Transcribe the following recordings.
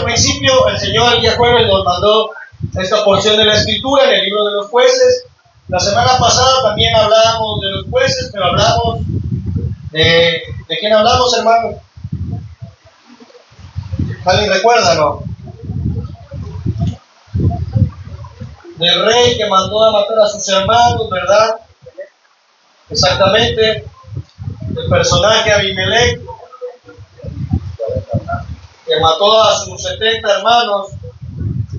principio, el Señor el día jueves nos mandó esta porción de la Escritura en el libro de los jueces. La semana pasada también hablábamos de los jueces, pero hablamos ¿de quién hablamos, hermano? ¿Alguien recuerda, no? Del rey que mandó a matar a sus hermanos, ¿verdad? Exactamente. El personaje Abimelech, que mató a sus 70 hermanos.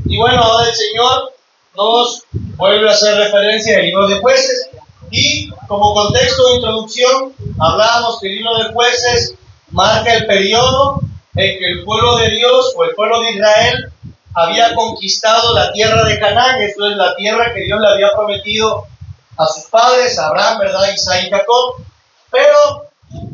Y bueno, ahora el Señor nos vuelve a hacer referencia al libro de jueces. Y como contexto de introducción, hablábamos que el libro de jueces marca el periodo en que el pueblo de Dios o el pueblo de Israel había conquistado la tierra de Canaán. Esto es la tierra que Dios le había prometido a sus padres, a Abraham, ¿verdad? Isaac y Jacob. Pero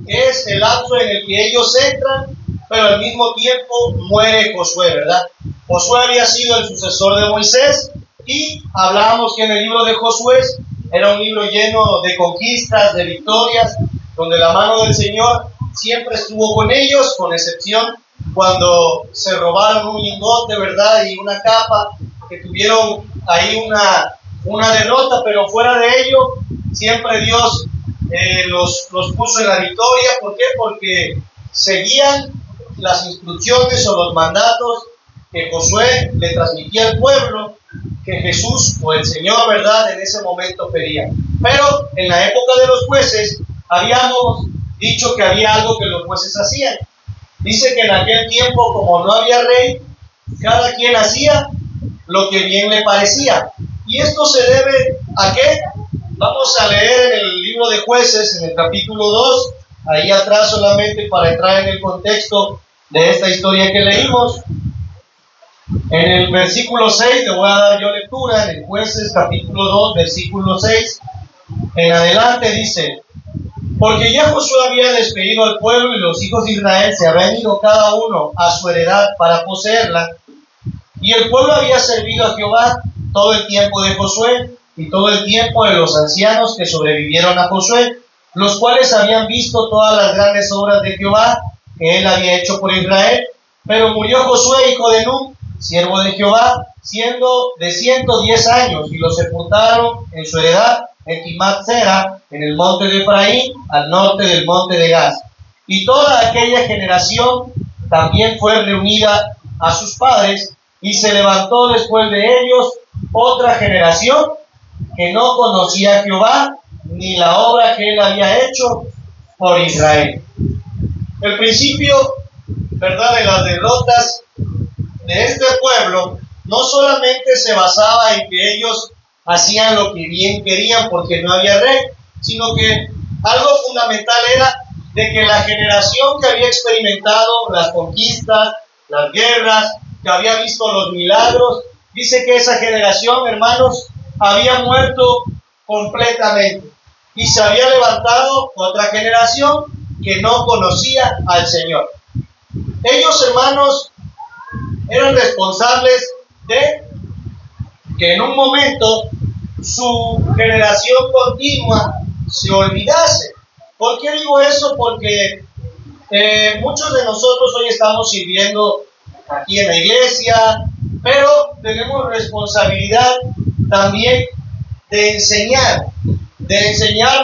es el lapso en el que ellos entran, pero al mismo tiempo muere Josué, ¿verdad? Josué había sido el sucesor de Moisés y hablábamos que en el libro de Josué era un libro lleno de conquistas, de victorias, donde la mano del Señor siempre estuvo con ellos, con excepción cuando se robaron un lingote, ¿verdad? Y una capa, que tuvieron ahí una derrota, pero fuera de ello, siempre Dios los puso en la victoria. ¿Por qué? Porque seguían las instrucciones o los mandatos que Josué le transmitía al pueblo, que Jesús o el Señor, ¿verdad?, en ese momento pedía. Pero en la época de los jueces, habíamos dicho que había algo que los jueces hacían. Dice que en aquel tiempo, como no había rey, cada quien hacía lo que bien le parecía. ¿Y esto se debe a qué? Vamos a leer en el libro de Jueces, en el capítulo 2, ahí atrás solamente para entrar en el contexto de esta historia que leímos. En el versículo 6, le voy a dar yo lectura, en el Jueces capítulo 2, versículo 6, en adelante dice: porque ya Josué había despedido al pueblo y los hijos de Israel se habían ido cada uno a su heredad para poseerla, y el pueblo había servido a Jehová todo el tiempo de Josué y todo el tiempo de los ancianos que sobrevivieron a Josué, los cuales habían visto todas las grandes obras de Jehová que él había hecho por Israel. Pero murió Josué, hijo de Nun, siervo de Jehová, siendo de 110 años, y lo sepultaron en su heredad en Timnat-Sera, en el monte de Efraín, al norte del monte de Gaz. Y toda aquella generación también fue reunida a sus padres, y se levantó después de ellos otra generación que no conocía a Jehová, ni la obra que él había hecho por Israel. El principio, ¿verdad?, de las derrotas de este pueblo no solamente se basaba en que ellos hacían lo que bien querían porque no había rey, sino que algo fundamental era de que la generación que había experimentado las conquistas, las guerras, que había visto los milagros, dice que esa generación, hermanos, había muerto completamente, y se había levantado otra generación que no conocía al Señor. Ellos, hermanos, eran responsables de que en un momento su generación continua se olvidase. ¿Por qué digo eso? Porque muchos de nosotros hoy estamos sirviendo aquí en la iglesia, pero tenemos responsabilidad también de enseñar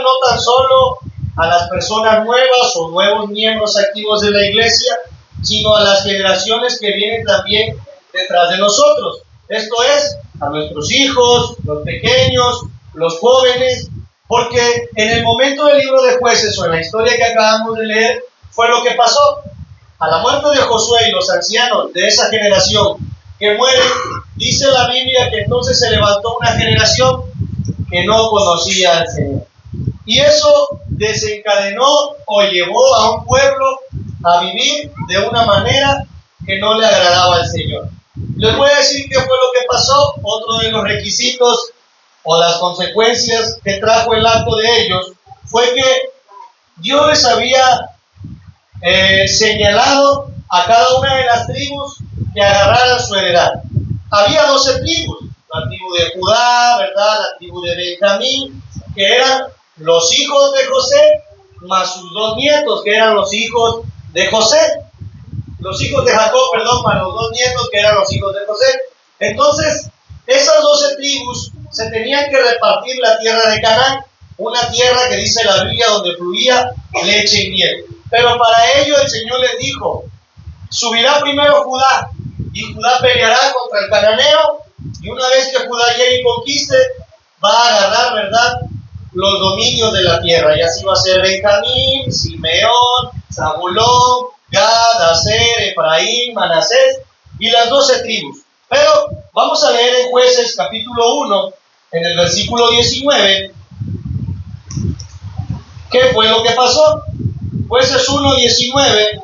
no tan solo a las personas nuevas o nuevos miembros activos de la iglesia, sino a las generaciones que vienen también detrás de nosotros. Esto es, a nuestros hijos, los pequeños, los jóvenes, porque en el momento del libro de Jueces o en la historia que acabamos de leer, fue lo que pasó. A la muerte de Josué y los ancianos de esa generación que mueren, dice la Biblia que entonces se levantó una generación que no conocía al Señor. Y eso desencadenó o llevó a un pueblo a vivir de una manera que no le agradaba al Señor. Les voy a decir qué fue lo que pasó. Otro de los requisitos o las consecuencias que trajo el acto de ellos fue que Dios les había señalado a cada una de las tribus que agarraran su heredad. Había 12 tribus, la tribu de Judá, ¿verdad?, la tribu de Benjamín, que eran los hijos de José, más sus 2 nietos, que eran los hijos de José. los hijos de Jacob, perdón, para los 2 nietos que eran los hijos de José. Entonces, esas 12 tribus se tenían que repartir la tierra de Canaán, una tierra que dice la Biblia donde fluía leche y miel. Pero para ello el Señor les dijo, subirá primero Judá, y Judá peleará contra el cananeo, y una vez que Judá llegue y conquiste, va a agarrar, ¿verdad?, los dominios de la tierra, y así va a ser Benjamín, Simeón, Zabulón, Gad, Aser, Efraín, Manasés, y las 12 tribus. Pero vamos a leer en Jueces capítulo 1, en el versículo 19, ¿qué fue lo que pasó? Jueces 1, 19,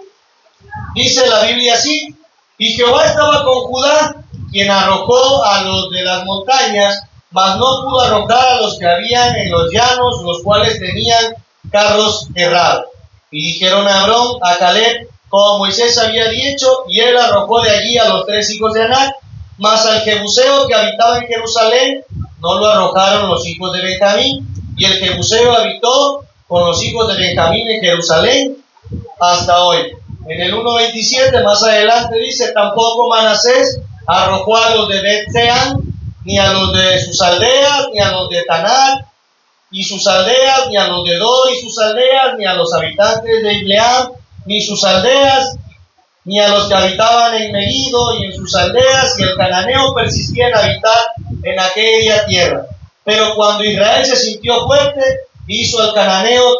dice la Biblia así, y Jehová estaba con Judá, quien arrojó a los de las montañas, mas no pudo arrojar a los que habían en los llanos, los cuales tenían carros herrados. Y dijeron a Abrón, a Caleb, como Moisés había dicho, y él arrojó de allí a los 3 hijos de Anac, mas al jebuseo que habitaba en Jerusalén, no lo arrojaron los hijos de Benjamín, y el jebuseo habitó con los hijos de Benjamín en Jerusalén hasta hoy. En el 1.27 más adelante dice, tampoco Manasés arrojó a los de Bet-Sean, ni a los de sus aldeas, ni a los de Tanar y sus aldeas, ni a los de Dor y sus aldeas, ni a los habitantes de Ibleam, ni sus aldeas, ni a los que habitaban en Megiddo y en sus aldeas, y el cananeo persistía en habitar en aquella tierra. Pero cuando Israel se sintió fuerte, hizo al cananeo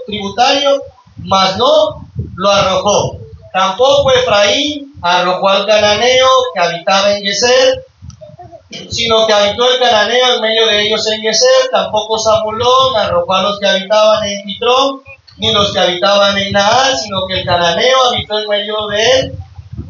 tributario, mas no lo arrojó. Tampoco Efraín arrojó al cananeo que habitaba en Geser, sino que habitó el cananeo en medio de ellos en Geser. Tampoco Zabulón arrojó a los que habitaban en Quitrón, ni los que habitaban en Naal, sino que el cananeo habitó en medio de él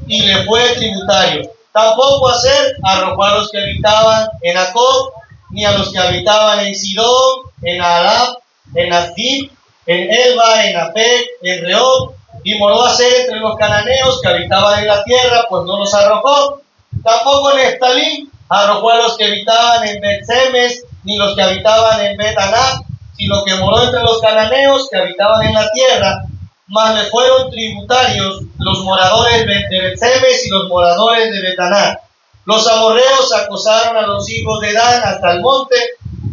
y le fue tributario. Tampoco Aser arrojó a los que habitaban en Jacob, ni a los que habitaban en Sidón, en Arab, en Asdid, en Elba, en Apec, en Rehob, y moró Aser entre los cananeos que habitaban en la tierra, pues no los arrojó. Tampoco Neftalí arrojó a los que habitaban en Bet-Semes, ni los que habitaban en Bet-Anac, sino que moró entre los cananeos que habitaban en la tierra, mas le fueron tributarios los moradores de Bet-Semes y los moradores de Bet-Anac. Los amorreos acosaron a los hijos de Dan hasta el monte,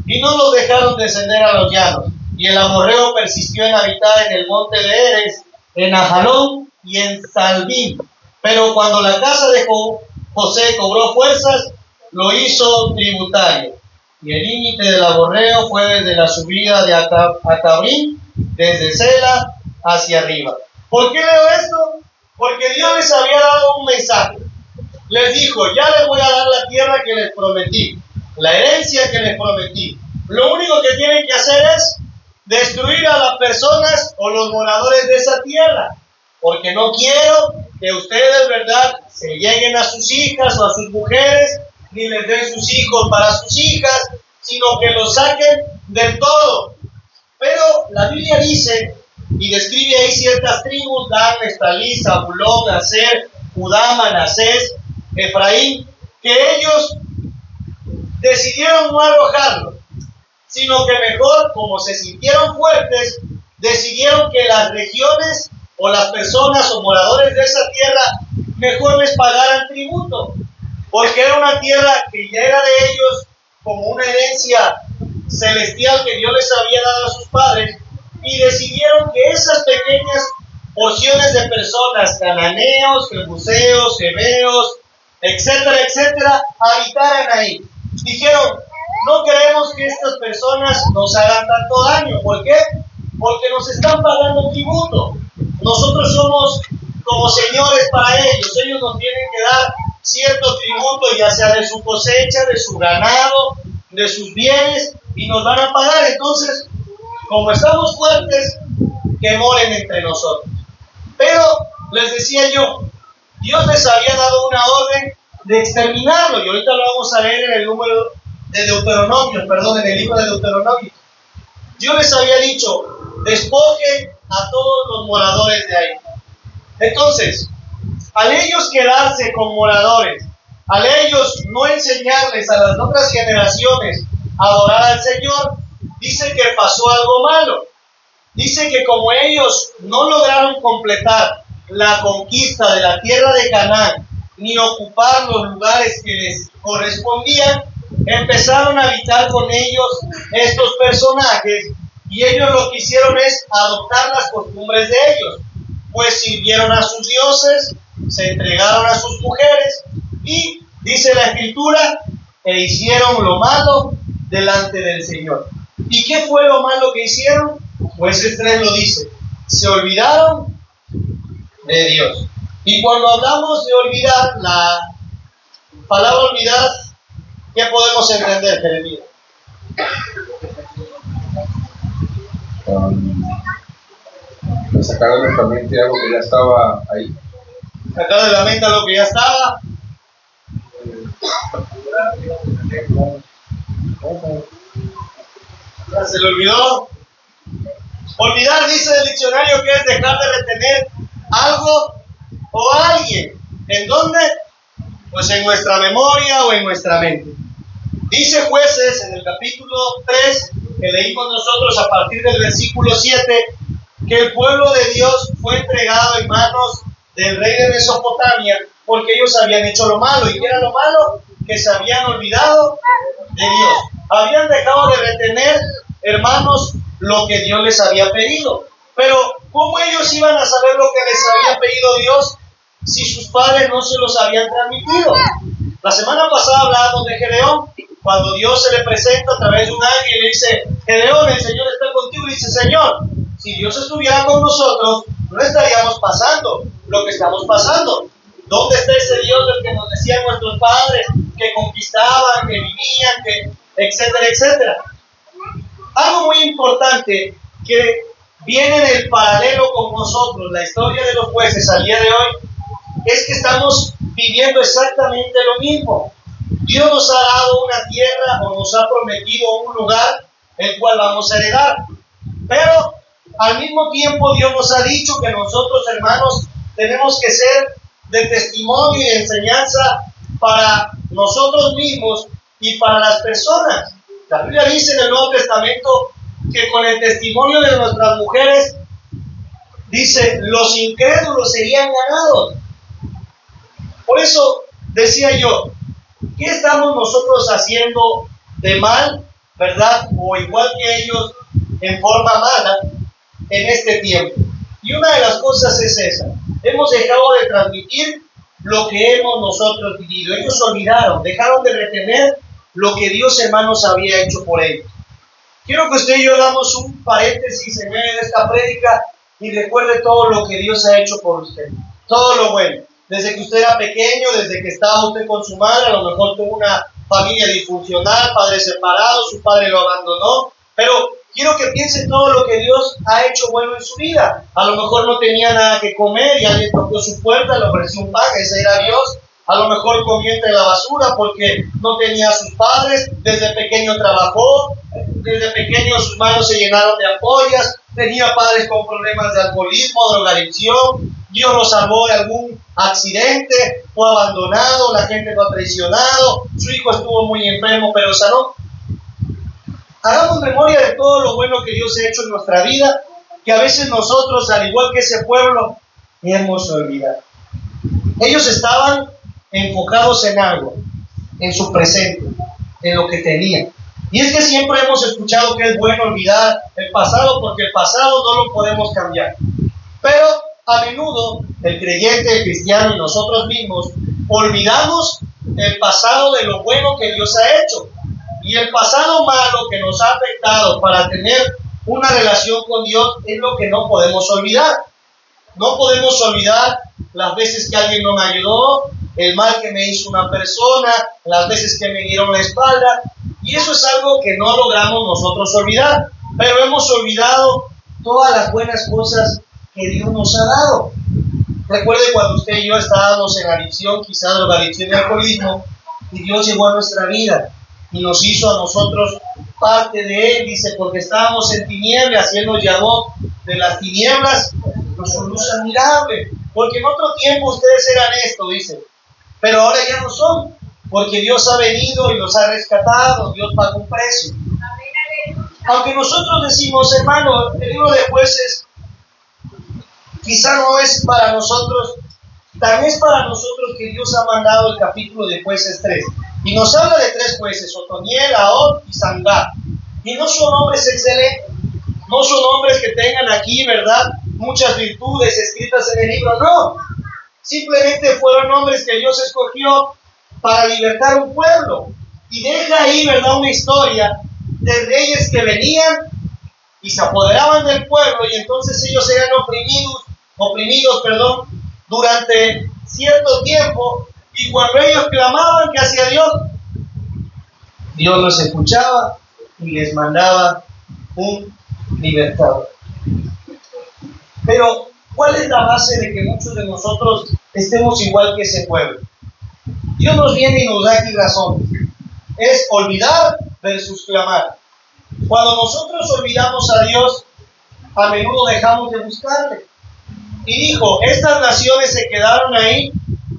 y no los dejaron descender a los llanos. Y el amorreo persistió en habitar en el monte de Eres, en Ajalón y en Salbim. Pero cuando la casa de José cobró fuerzas, lo hizo tributario. Y el límite del amorreo fue desde la subida de Acabrim, desde Sela hacia arriba. ¿Por qué leo esto? Porque Dios les había dado un mensaje. Les dijo, ya les voy a dar la tierra que les prometí, la herencia que les prometí. Lo único que tienen que hacer es destruir a las personas o los moradores de esa tierra, porque no quiero que ustedes, ¿verdad?, se lleguen a sus hijas o a sus mujeres, ni les den sus hijos para sus hijas, sino que los saquen del todo. Pero la Biblia dice, y describe ahí ciertas tribus, Dan, Neftalí, Zabulón, Aser, Judá, Manasés, Efraín, que ellos decidieron no arrojarlo, sino que mejor, como se sintieron fuertes, decidieron que las regiones o las personas o moradores de esa tierra mejor les pagaran tributo, porque era una tierra que ya era de ellos como una herencia celestial que Dios les había dado a sus padres, y decidieron que esas pequeñas porciones de personas, cananeos, jebuseos, heveos, etcétera, etcétera, habitaran ahí. Dijeron, no queremos que estas personas nos hagan tanto daño. ¿Por qué? Porque nos están pagando tributo. Nosotros somos como señores para ellos. Ellos nos tienen que dar cierto tributo, ya sea de su cosecha, de su ganado, de sus bienes, y nos van a pagar. Entonces, como estamos fuertes, que moren entre nosotros. Pero, les decía yo, Dios les había dado una orden de exterminarlo, y ahorita lo vamos a leer en el número de Deuteronomio, en el libro de Deuteronomio. Dios les había dicho, despojen a todos los moradores de ahí. Entonces, al ellos quedarse con moradores, al ellos no enseñarles a las otras generaciones a adorar al Señor, dice que pasó algo malo. Dice que como ellos no lograron completar la conquista de la tierra de Canaán, ni ocupar los lugares que les correspondían, empezaron a habitar con ellos estos personajes, y ellos lo que hicieron es adoptar las costumbres de ellos, pues sirvieron a sus dioses, se entregaron a sus mujeres, y dice la Escritura, e hicieron lo malo delante del Señor. ¿Y qué fue lo malo que hicieron? Pues el 3 lo dice, se olvidaron de Dios. Y cuando hablamos de olvidar, la palabra olvidar, ¿qué podemos entender, Jeremías? Sacar de nuestra mente algo que ya estaba ahí. Sacar de la mente algo que ya estaba. Se le olvidó. Olvidar, dice el diccionario, que es dejar de retener algo o a alguien. ¿En dónde? Pues en nuestra memoria o en nuestra mente. Dice Jueces en el capítulo 3, que leímos nosotros a partir del versículo 7, que el pueblo de Dios fue entregado en manos del rey de Mesopotamia porque ellos habían hecho lo malo. ¿Y qué era lo malo? Que se habían olvidado de Dios. Habían dejado de retener, hermanos, lo que Dios les había pedido. Pero ¿cómo ellos iban a saber lo que les había pedido Dios si sus padres no se los habían transmitido? La semana pasada hablábamos de Gedeón, cuando Dios se le presenta a través de un ángel y le dice, Gedeón, el Señor está contigo, y dice, Señor, si Dios estuviera con nosotros, no estaríamos pasando lo que estamos pasando. ¿Dónde está ese Dios del que nos decían nuestros padres, que conquistaban, que vivían, que etcétera, etcétera? Algo muy importante que viene en el paralelo con nosotros, la historia de los jueces al día de hoy, es que estamos viviendo exactamente lo mismo. Dios nos ha dado una tierra o nos ha prometido un lugar el cual vamos a heredar. Pero al mismo tiempo Dios nos ha dicho que nosotros, hermanos, tenemos que ser de testimonio y de enseñanza para nosotros mismos y para las personas. La Biblia dice en el Nuevo Testamento que con el testimonio de nuestras mujeres, dice, los incrédulos serían ganados. Por eso decía yo, ¿qué estamos nosotros haciendo de mal, verdad? O igual que ellos, en forma mala, en este tiempo. Y una de las cosas es esa. Hemos dejado de transmitir lo que hemos nosotros vivido. Ellos olvidaron, dejaron de retener lo que Dios, hermanos, había hecho por ellos. Quiero que usted y yo hagamos un paréntesis en medio de esta prédica y recuerde todo lo que Dios ha hecho por usted. Todo lo bueno. Desde que usted era pequeño, desde que estaba usted con su madre, a lo mejor tuvo una familia disfuncional, padres separados, su padre lo abandonó, pero quiero que piense todo lo que Dios ha hecho bueno en su vida. A lo mejor no tenía nada que comer y alguien tocó su puerta, le ofreció un pan, ese era Dios. A lo mejor comió entre la basura porque no tenía a sus padres, desde pequeño trabajó, desde pequeño sus manos se llenaron de ampollas, tenía padres con problemas de alcoholismo, drogadicción, Dios lo salvó de algún accidente, fue abandonado, la gente lo ha traicionado, su hijo estuvo muy enfermo pero sanó. Hagamos memoria de todo lo bueno que Dios ha hecho en nuestra vida, que a veces nosotros, al igual que ese pueblo, hemos olvidado. Ellos estaban enfocados en algo, en su presente, en lo que tenían. Y es que siempre hemos escuchado que es bueno olvidar el pasado porque el pasado no lo podemos cambiar. Pero a menudo el creyente, el cristiano y nosotros mismos olvidamos el pasado de lo bueno que Dios ha hecho. Y el pasado malo que nos ha afectado para tener una relación con Dios es lo que no podemos olvidar. No podemos olvidar las veces que alguien no me ayudó, el mal que me hizo una persona, las veces que me dieron la espalda. Y eso es algo que no logramos nosotros olvidar. Pero hemos olvidado todas las buenas cosas que Dios nos ha dado. Recuerde cuando usted y yo estábamos en adicción, quizás drogadicción y alcoholismo, y Dios llegó a nuestra vida y nos hizo a nosotros parte de Él, dice, porque estábamos en tinieblas y Él nos llamó de las tinieblas a su luz admirable, porque en otro tiempo ustedes eran esto, dice, pero ahora ya no son, porque Dios ha venido y los ha rescatado, Dios pagó un precio. Aunque nosotros decimos, hermano, el libro de Jueces quizá no es para nosotros, también es para nosotros que Dios ha mandado el capítulo de Jueces 3. Y nos habla de 3 jueces, Otoniel, Ahod y Sangar. Y no son hombres excelentes, no son hombres que tengan aquí, ¿verdad?, muchas virtudes escritas en el libro, no. Simplemente fueron hombres que Dios escogió para libertar un pueblo. Y deja ahí, ¿verdad?, una historia de reyes que venían y se apoderaban del pueblo, y entonces ellos eran oprimidos, durante cierto tiempo, y cuando ellos clamaban que hacia Dios, Dios los escuchaba y les mandaba un libertador. Pero, ¿cuál es la base de que muchos de nosotros estemos igual que ese pueblo? Dios nos viene y nos da aquí razones. Es olvidar versus clamar. Cuando nosotros olvidamos a Dios, a menudo dejamos de buscarle. Y dijo, estas naciones se quedaron ahí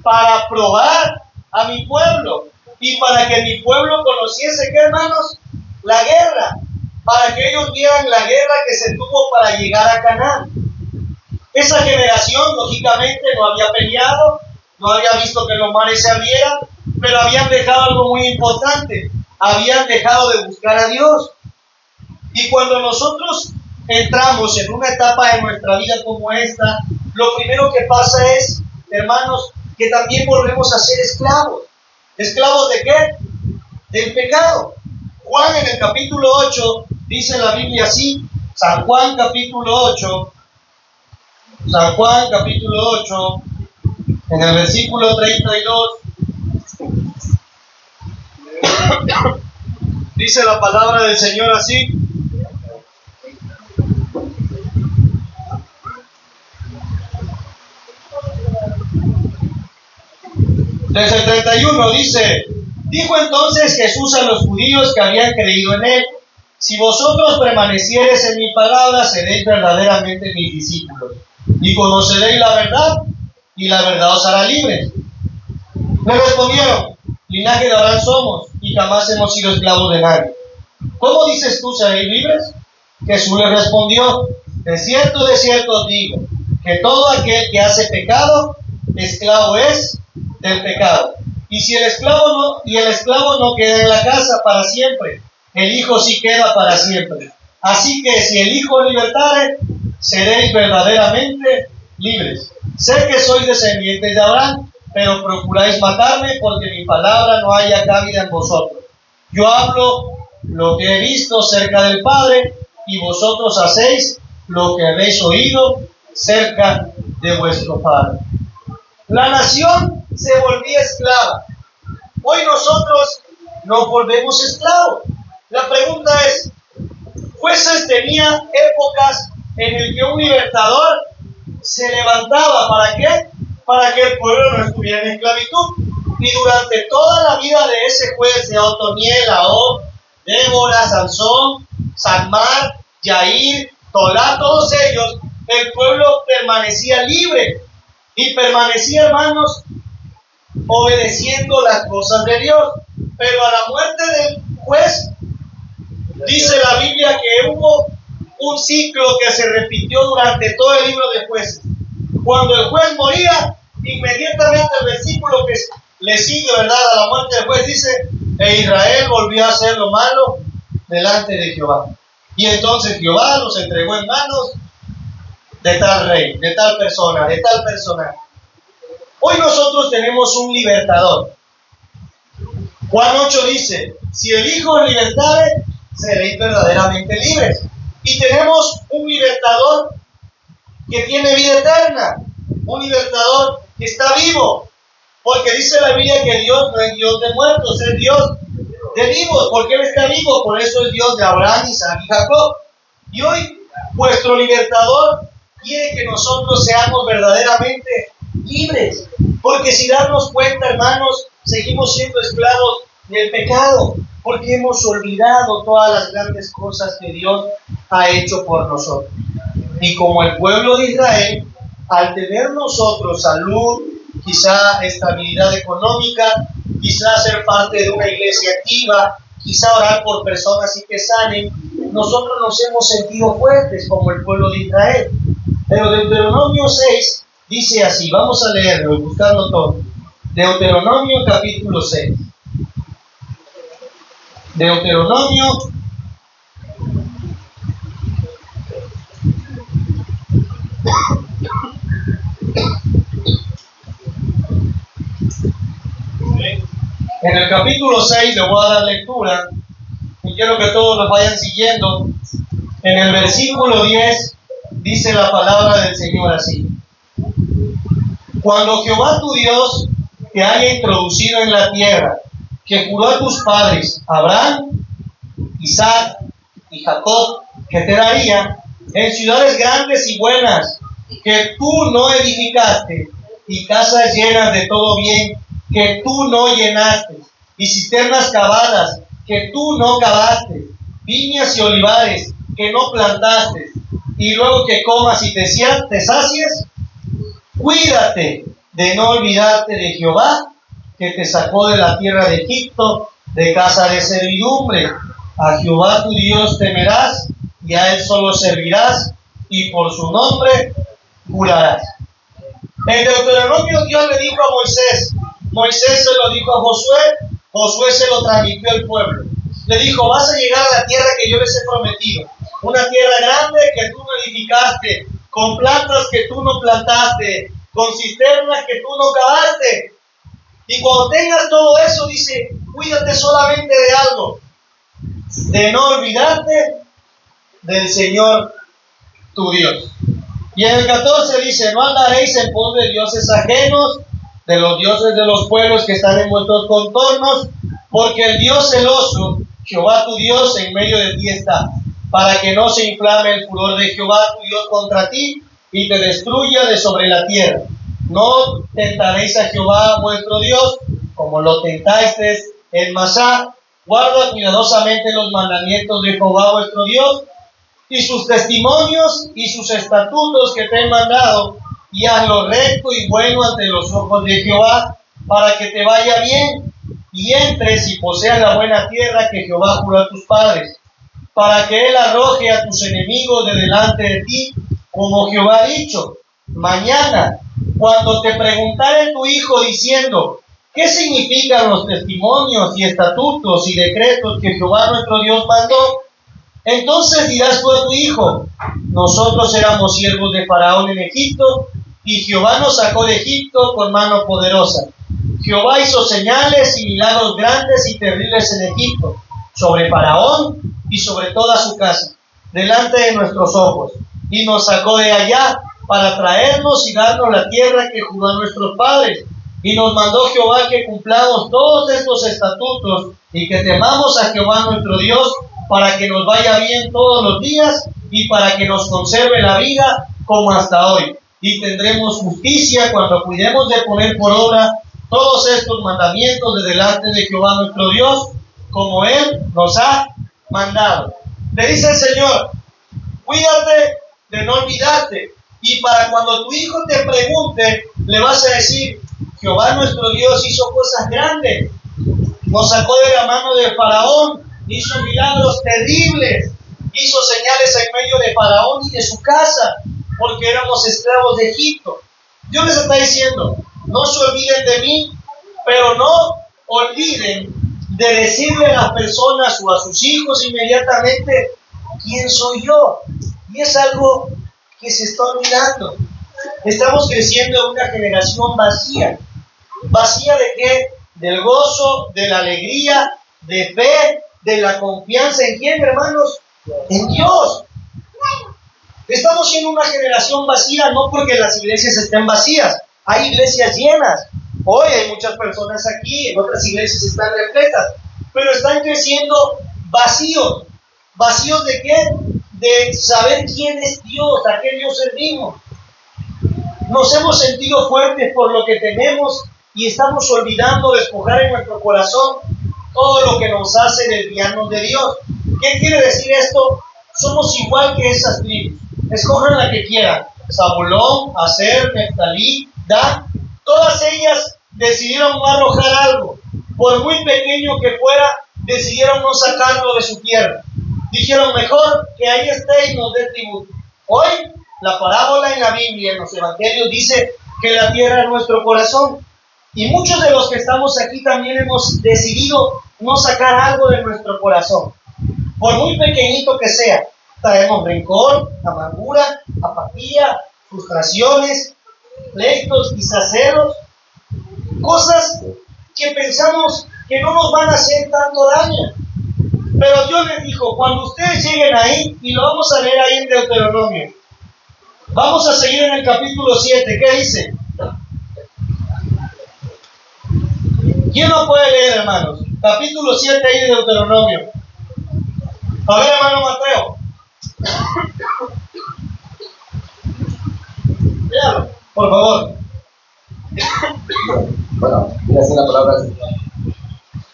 para probar a mi pueblo y para que mi pueblo conociese, ¿qué, hermanos? La guerra, para que ellos vieran la guerra que se tuvo para llegar a Canaán. Esa generación, lógicamente, no había peleado, no había visto que los mares se abrieran, pero habían dejado algo muy importante, habían dejado de buscar a Dios. Y cuando nosotros entramos en una etapa de nuestra vida como esta, lo primero que pasa es, hermanos, que también volvemos a ser esclavos. ¿Esclavos de qué? Del pecado. Juan en el capítulo 8, dice la Biblia así, San Juan capítulo 8, en el versículo 32, dice la palabra del Señor así. Desde el 31 dice, dijo entonces Jesús a los judíos que habían creído en él, si vosotros permaneciereis en mi palabra, seréis verdaderamente mis discípulos, y conoceréis la verdad, y la verdad os hará libres. Le respondieron, linaje de Abraham somos, y jamás hemos sido esclavos de nadie. ¿Cómo dices tú, seréis libres? Jesús le respondió, de cierto os digo, que todo aquel que hace pecado, esclavo es del pecado. Y si el esclavo no queda en la casa para siempre, el Hijo sí queda para siempre. Así que si el Hijo libertare, seréis verdaderamente libres. Sé que sois descendientes de Abraham, pero procuráis matarme porque mi palabra no haya cabida en vosotros. Yo hablo lo que he visto cerca del Padre, y vosotros hacéis lo que habéis oído cerca de vuestro Padre. La nación se volvía esclava. Hoy nosotros nos volvemos esclavos. La pregunta es, Jueces tenía épocas en el que un libertador se levantaba. ¿Para qué? Para que el pueblo no estuviera en esclavitud. Y durante toda la vida de ese juez, de Otoniel, Ahod, Débora, Sansón, Sanmar, Yair, Tolá, todos ellos, el pueblo permanecía libre. Y permanecía, hermanos, obedeciendo las cosas de Dios. Pero a la muerte del juez, dice la Biblia que hubo un ciclo que se repitió durante todo el libro de Jueces. Cuando el juez moría, inmediatamente el versículo que le sigue, ¿verdad?, a la muerte del juez dice, e Israel volvió a hacer lo malo delante de Jehová. Y entonces Jehová los entregó en manos de tal rey, de tal persona, de tal personaje. Hoy nosotros tenemos un libertador. Juan 8 dice, si el Hijo os libertare, seréis verdaderamente libres. Y tenemos un libertador que tiene vida eterna, un libertador que está vivo, porque dice la Biblia que Dios no es Dios de muertos, es Dios de vivos, porque Él está vivo, por eso es Dios de Abraham, Isaac y Jacob. Y hoy vuestro libertador quiere que nosotros seamos verdaderamente libres, porque si darnos cuenta, hermanos, seguimos siendo esclavos del pecado, porque hemos olvidado todas las grandes cosas que Dios ha hecho por nosotros. Y como el pueblo de Israel, al tener nosotros salud, quizá estabilidad económica, quizá ser parte de una iglesia activa, quizá orar por personas y que sanen, nosotros nos hemos sentido fuertes como el pueblo de Israel. Pero Deuteronomio 6 dice así, vamos a leerlo y buscarlo todo. Deuteronomio capítulo 6. Deuteronomio en el capítulo 6 le voy a dar lectura y quiero que todos lo vayan siguiendo. En el versículo 10 dice la palabra del Señor así: cuando Jehová tu Dios te haya introducido en la tierra que juró a tus padres, Abraham, Isaac y Jacob, que te daría, en ciudades grandes y buenas, que tú no edificaste, y casas llenas de todo bien, que tú no llenaste, y cisternas cavadas, que tú no cavaste, viñas y olivares, que no plantaste, y luego que comas y te sacies, cuídate de no olvidarte de Jehová, que te sacó de la tierra de Egipto, de casa de servidumbre. A Jehová tu Dios temerás, y a él solo servirás, y por su nombre jurarás. En Deuteronomio Dios le dijo a Moisés, Moisés se lo dijo a Josué, Josué se lo transmitió al pueblo. Le dijo, vas a llegar a la tierra que yo les he prometido, una tierra grande que tú no edificaste, con plantas que tú no plantaste, con cisternas que tú no cavaste. Y cuando tengas todo eso, dice, cuídate solamente de algo, de no olvidarte del Señor tu Dios. Y en el 14 dice, no andaréis en pos de dioses ajenos, de los dioses de los pueblos que están en vuestros contornos, porque el Dios celoso, Jehová tu Dios, en medio de ti está, para que no se inflame el furor de Jehová tu Dios contra ti, y te destruya de sobre la tierra. No tentaréis a Jehová vuestro Dios, como lo tentasteis en Masá. Guarda cuidadosamente los mandamientos de Jehová vuestro Dios, y sus testimonios y sus estatutos que te he mandado, y haz lo recto y bueno ante los ojos de Jehová, para que te vaya bien, y entres y poseas la buena tierra que Jehová juró a tus padres, para que él arroje a tus enemigos de delante de ti, como Jehová ha dicho. Mañana, cuando te preguntare tu hijo diciendo, ¿qué significan los testimonios y estatutos y decretos que Jehová nuestro Dios mandó? Entonces dirás tú a tu hijo, nosotros éramos siervos de Faraón en Egipto, y Jehová nos sacó de Egipto con mano poderosa. Jehová hizo señales y milagros grandes y terribles en Egipto, sobre Faraón y sobre toda su casa, delante de nuestros ojos, y nos sacó de allá para traernos y darnos la tierra que juró a nuestros padres. Y nos mandó Jehová que cumplamos todos estos estatutos y que temamos a Jehová nuestro Dios, para que nos vaya bien todos los días y para que nos conserve la vida como hasta hoy. Y tendremos justicia cuando cuidemos de poner por obra todos estos mandamientos de delante de Jehová nuestro Dios, como Él nos ha mandado. Le dice el Señor, cuídate de no olvidarte, y para cuando tu hijo te pregunte, le vas a decir, Jehová nuestro Dios hizo cosas grandes, nos sacó de la mano de Faraón, hizo milagros terribles, hizo señales en medio de Faraón y de su casa, porque éramos esclavos de Egipto. Dios les está diciendo, no se olviden de mí, pero no olviden de decirle a las personas o a sus hijos inmediatamente, ¿quién soy yo? Y es algo que se está olvidando. Estamos creciendo en una generación vacía. ¿Vacía de qué? Del gozo, de la alegría, de fe, de la confianza. ¿En quién, hermanos? En Dios. Estamos siendo una generación vacía, no porque las iglesias estén vacías. Hay iglesias llenas. Hoy hay muchas personas aquí, en otras iglesias están repletas, pero están creciendo vacíos. ¿Vacíos de qué? De saber quién es Dios, a qué Dios servimos. Nos hemos sentido fuertes por lo que tenemos y estamos olvidando despojar en nuestro corazón todo lo que nos hace desviarnos de Dios. ¿Qué quiere decir esto? Somos igual que esas tribus. Escojan la que quieran. Zabulón, Aser, Neftalí, Dan. Todas ellas decidieron no arrojar algo. Por muy pequeño que fuera, decidieron no sacarlo de su tierra. Dijeron, mejor que ahí esté y nos dé tributo. Hoy La parábola en la Biblia, en los evangelios, dice que la tierra es nuestro corazón. Y muchos de los que estamos aquí también hemos decidido no sacar algo de nuestro corazón. Por muy pequeñito que sea, traemos rencor, amargura, apatía, frustraciones, pleitos, quizás celos, cosas que pensamos que no nos van a hacer tanto daño. Pero Dios les dijo, cuando ustedes lleguen ahí, y lo vamos a leer ahí en Deuteronomio, vamos a seguir en el capítulo 7, ¿qué dice? ¿Quién lo puede leer, hermanos? Capítulo 7 ahí de Deuteronomio. A ver, hermano Mateo. Léalo, por favor. Bueno, mira así la palabra del Señor.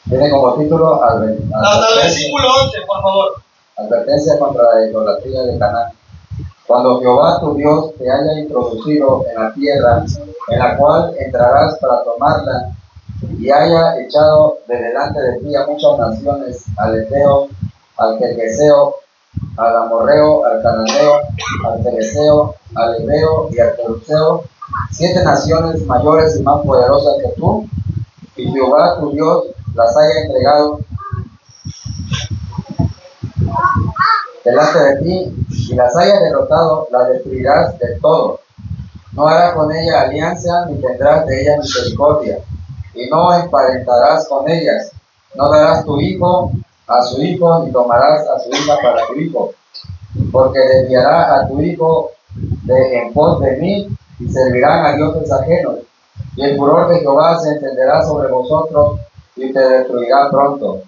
Tiene como título Hasta el versículo 11, por favor. Advertencia contra la idolatría de Canaán. Cuando Jehová tu Dios te haya introducido en la tierra en la cual entrarás para tomarla, y haya echado de delante de ti a muchas naciones, al Eteo, al Gergeseo, al Amorreo, al Cananeo, al Fereceo, al Heveo y al Jebuseo, 7 naciones mayores y más poderosas que tú, y Jehová tu Dios las haya entregado delante de ti, y las haya derrotado, las destruirás del todo. No harás con ella alianza, ni tendrás de ella misericordia, y no emparentarás con ellas. No darás tu hijo a su hijo, ni tomarás a su hija para tu hijo, porque desviará a tu hijo en pos de mí, y servirán a dioses ajenos. Y el furor de Jehová se encenderá sobre vosotros, y te destruirá pronto.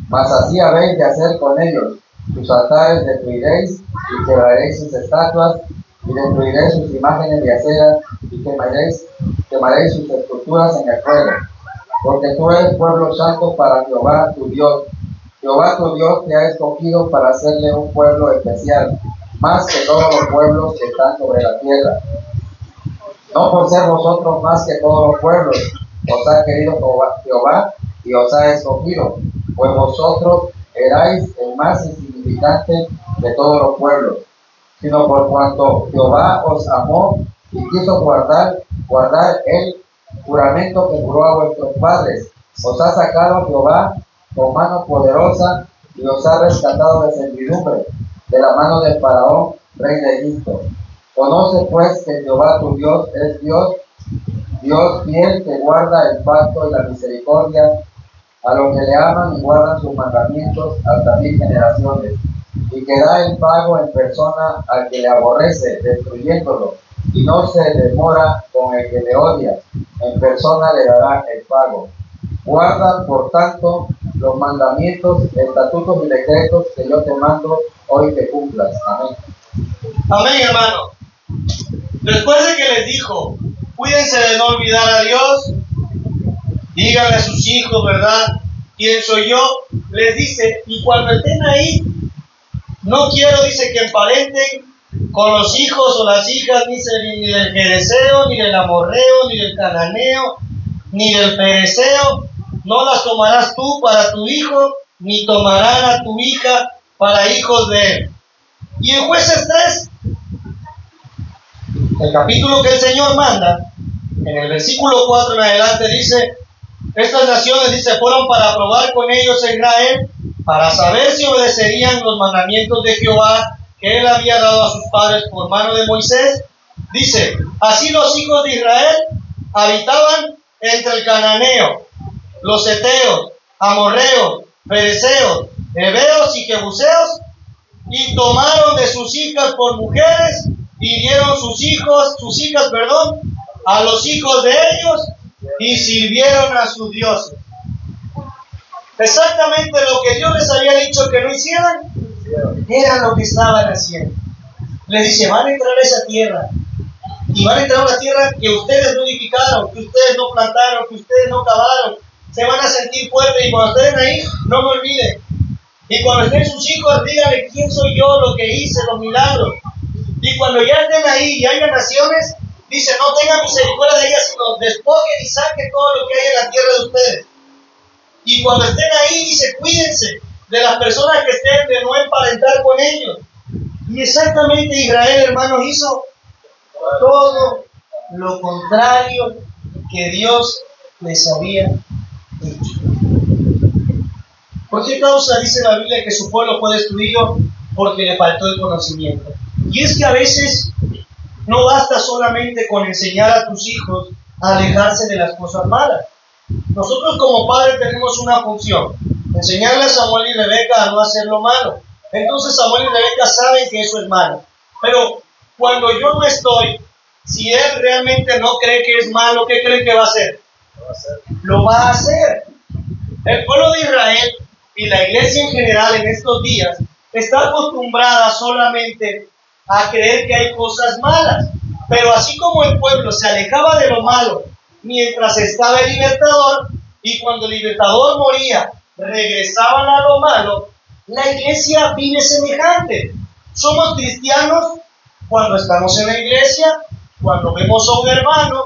Mas así habéis de hacer con ellos. Sus altares destruiréis, y quebraréis sus estatuas, y destruiréis sus imágenes de acera, y quemaréis sus esculturas en el fuego. Porque tú eres pueblo santo para Jehová tu Dios. Jehová tu Dios te ha escogido para hacerle un pueblo especial, más que todos los pueblos que están sobre la tierra. No por ser vosotros más que todos los pueblos, os ha querido Jehová y os ha escogido, pues vosotros erais el más insignificante de todos los pueblos, sino por cuanto Jehová os amó y quiso guardar el juramento que juró a vuestros padres. Os ha sacado Jehová con mano poderosa y os ha rescatado de servidumbre, de la mano de Faraón, rey de Egipto. Conoce pues que Jehová tu Dios es Dios fiel, que guarda el pacto y la misericordia a los que le aman y guardan sus mandamientos hasta 1000 generaciones, y que da el pago en persona al que le aborrece, destruyéndolo, y no se demora con el que le odia, en persona le dará el pago. Guarda, por tanto, los mandamientos, estatutos y decretos que yo te mando hoy que cumplas. Amén. Amén, hermano. Después de que les dijo, cuídense de no olvidar a Dios, díganle a sus hijos, ¿verdad? ¿Quién soy yo? Les dice, y cuando estén ahí, no quiero, dice, que emparenten con los hijos o las hijas, dice, ni del Gereseo, ni del Amorreo, ni del Cananeo, ni del Fereceo. No las tomarás tú para tu hijo, ni tomarán a tu hija para hijos de él. Y en Jueces 3, el capítulo que el Señor manda, en el versículo 4 en adelante dice, estas naciones, dice, fueron para probar con ellos a Israel, para saber si obedecerían los mandamientos de Jehová que él había dado a sus padres por mano de Moisés. Dice, así los hijos de Israel habitaban entre el Cananeo, los Eteos, Amorreos, Fereceos, Heveos y Jebuseos, y tomaron de sus hijas por mujeres, y dieron sus hijas, a los hijos de ellos, y sirvieron a sus dioses. Exactamente lo que Dios les había dicho que no hicieran, era lo que estaban haciendo. Les dice, van a entrar a esa tierra, y van a entrar a una tierra que ustedes no edificaron, que ustedes no plantaron, que ustedes no cavaron. Se van a sentir fuertes, y cuando estén ahí, no me olviden. Y cuando estén sus hijos, díganle quién soy yo, lo que hice, los milagros. Y cuando ya estén ahí y haya naciones, dice, no tengan misericordia de ellas, sino despojen y saquen todo lo que hay en la tierra de ustedes. Y cuando estén ahí, dice, cuídense de las personas que estén, de no emparentar con ellos. Y exactamente Israel, hermanos, hizo todo lo contrario que Dios les había dicho. ¿Por qué causa dice la Biblia que su pueblo fue destruido? Porque le faltó el conocimiento. Y es que a veces no basta solamente con enseñar a tus hijos a alejarse de las cosas malas. Nosotros como padres tenemos una función: enseñarle a Samuel y Rebeca a no hacer lo malo. Entonces Samuel y Rebeca saben que eso es malo. Pero cuando yo no estoy, si él realmente no cree que es malo, ¿qué cree que va a hacer? Lo va a hacer. El pueblo de Israel y la iglesia en general en estos días está acostumbrada solamente a creer que hay cosas malas. Pero así como el pueblo se alejaba de lo malo mientras estaba el libertador, y cuando el libertador moría regresaban a lo malo, la iglesia vive semejante. Somos cristianos cuando estamos en la iglesia, cuando vemos a un hermano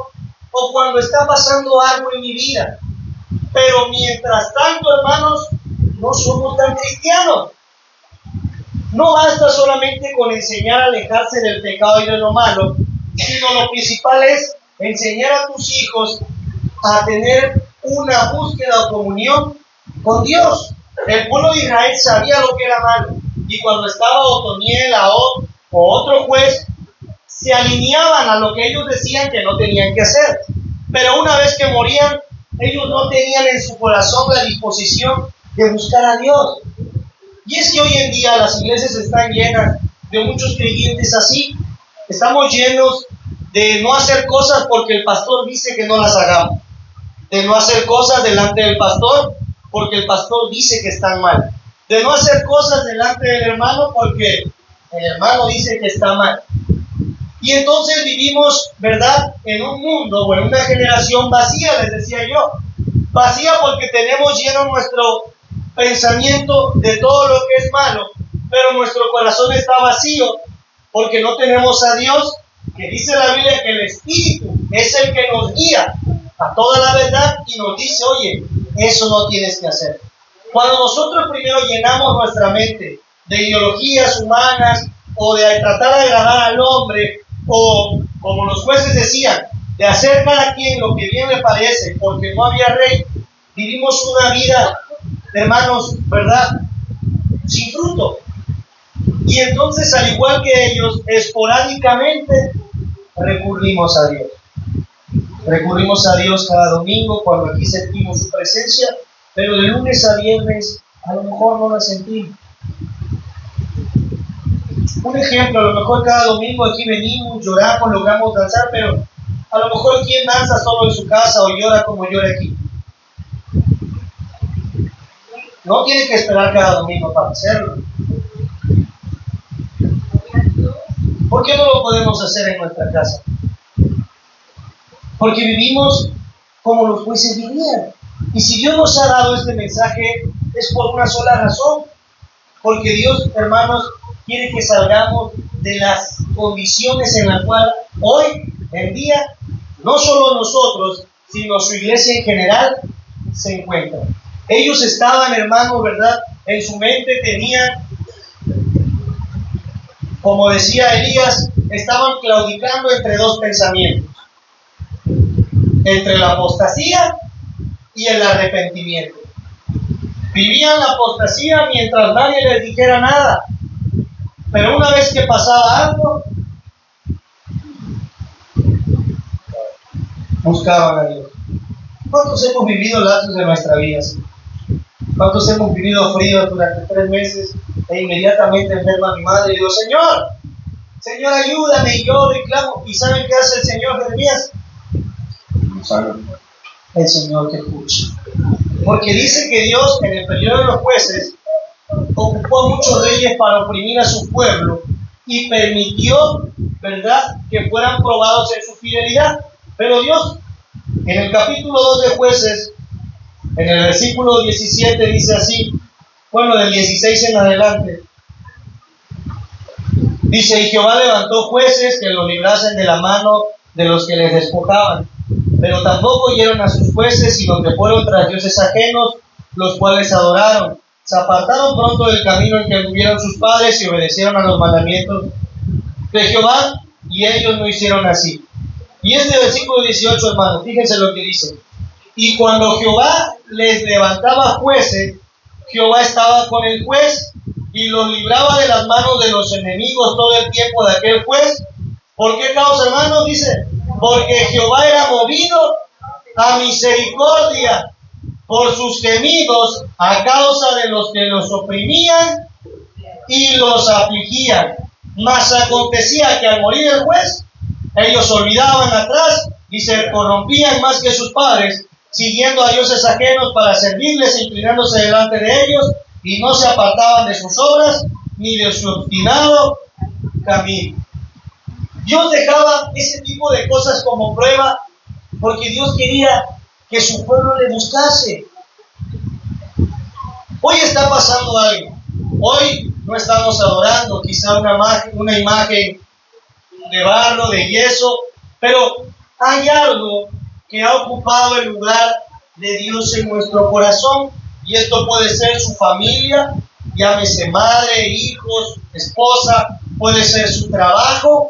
o cuando está pasando algo en mi vida. Pero mientras tanto, hermanos, no somos tan cristianos. No basta solamente con enseñar a alejarse del pecado y de lo malo, sino lo principal es enseñar a tus hijos a tener una búsqueda o comunión con Dios. El pueblo de Israel sabía lo que era malo, y cuando estaba Otoniel, Ahod o otro juez, se alineaban a lo que ellos decían que no tenían que hacer. Pero una vez que morían, ellos no tenían en su corazón la disposición de buscar a Dios. Y es que hoy en día las iglesias están llenas de muchos creyentes así. Estamos llenos de no hacer cosas porque el pastor dice que no las hagamos, de no hacer cosas delante del pastor porque el pastor dice que están mal, de no hacer cosas delante del hermano porque el hermano dice que está mal. Y entonces vivimos, ¿verdad?, en un mundo o en una generación vacía, les decía yo. Vacía porque tenemos lleno nuestro pensamiento de todo lo que es malo, pero nuestro corazón está vacío porque no tenemos a Dios, que dice la Biblia que el Espíritu es el que nos guía a toda la verdad y nos dice: oye, eso no tienes que hacer. Cuando nosotros primero llenamos nuestra mente de ideologías humanas o de tratar de agradar al hombre, o como los jueces decían, de hacer cada quien lo que bien le parece porque no había rey, vivimos una vida, hermanos, ¿verdad?, sin fruto. Y entonces, al igual que ellos, esporádicamente recurrimos a Dios. Recurrimos a Dios cada domingo cuando aquí sentimos su presencia, pero de lunes a viernes a lo mejor no la sentimos. Un ejemplo, a lo mejor cada domingo aquí venimos, lloramos, logramos danzar, pero a lo mejor ¿quién danza solo en su casa o llora como llora aquí? No tiene que esperar cada domingo para hacerlo. ¿Por qué no lo podemos hacer en nuestra casa? Porque vivimos como los jueces vivían. Y si Dios nos ha dado este mensaje es por una sola razón. Porque Dios, hermanos, quiere que salgamos de las condiciones en las cuales hoy en día no solo nosotros, sino su iglesia en general se encuentra. Ellos estaban, hermanos, ¿verdad?, en su mente tenían, como decía Elías, estaban claudicando entre dos pensamientos: entre la apostasía y el arrepentimiento. Vivían la apostasía mientras nadie les dijera nada, pero una vez que pasaba algo, buscaban a Dios. ¿Cuántos hemos vivido lapsos de nuestra vida así? ¿Cuántos hemos vivido frío durante 3 meses e inmediatamente enferma mi madre y digo: Señor, Señor, ayúdame? Y yo reclamo. ¿Y saben qué hace el Señor Jeremías? El Señor que escucha. Porque dice que Dios en el periodo de los jueces ocupó a muchos reyes para oprimir a su pueblo y permitió, ¿verdad?, que fueran probados en su fidelidad. Pero Dios, en el capítulo 2 de Jueces, en el versículo 17 dice así, bueno, del 16 en adelante, dice: y Jehová levantó jueces que los librasen de la mano de los que les despojaban, pero tampoco oyeron a sus jueces, sino que fueron tras dioses ajenos, los cuales adoraron. se apartaron pronto del camino en que anduvieron sus padres y obedecieron a los mandamientos de Jehová, y ellos no hicieron así. Y este versículo 18, hermanos, fíjense lo que dice. Y cuando Jehová les levantaba jueces, Jehová estaba con el juez y los libraba de las manos de los enemigos todo el tiempo de aquel juez. ¿Por qué causa, hermanos? Dice, porque Jehová era movido a misericordia por sus gemidos a causa de los que los oprimían y los afligían. Mas acontecía que al morir el juez, ellos olvidaban atrás y se corrompían más que sus padres, siguiendo a dioses ajenos para servirles e inclinándose delante de ellos, y no se apartaban de sus obras ni de su obstinado camino. Dios dejaba ese tipo de cosas como prueba porque Dios quería que su pueblo le buscase. Hoy está pasando algo. Hoy no estamos adorando quizá una imagen de barro, de yeso, pero hay algo que ha ocupado el lugar de Dios en nuestro corazón, y esto puede ser su familia, llámese madre, hijos, esposa, puede ser su trabajo,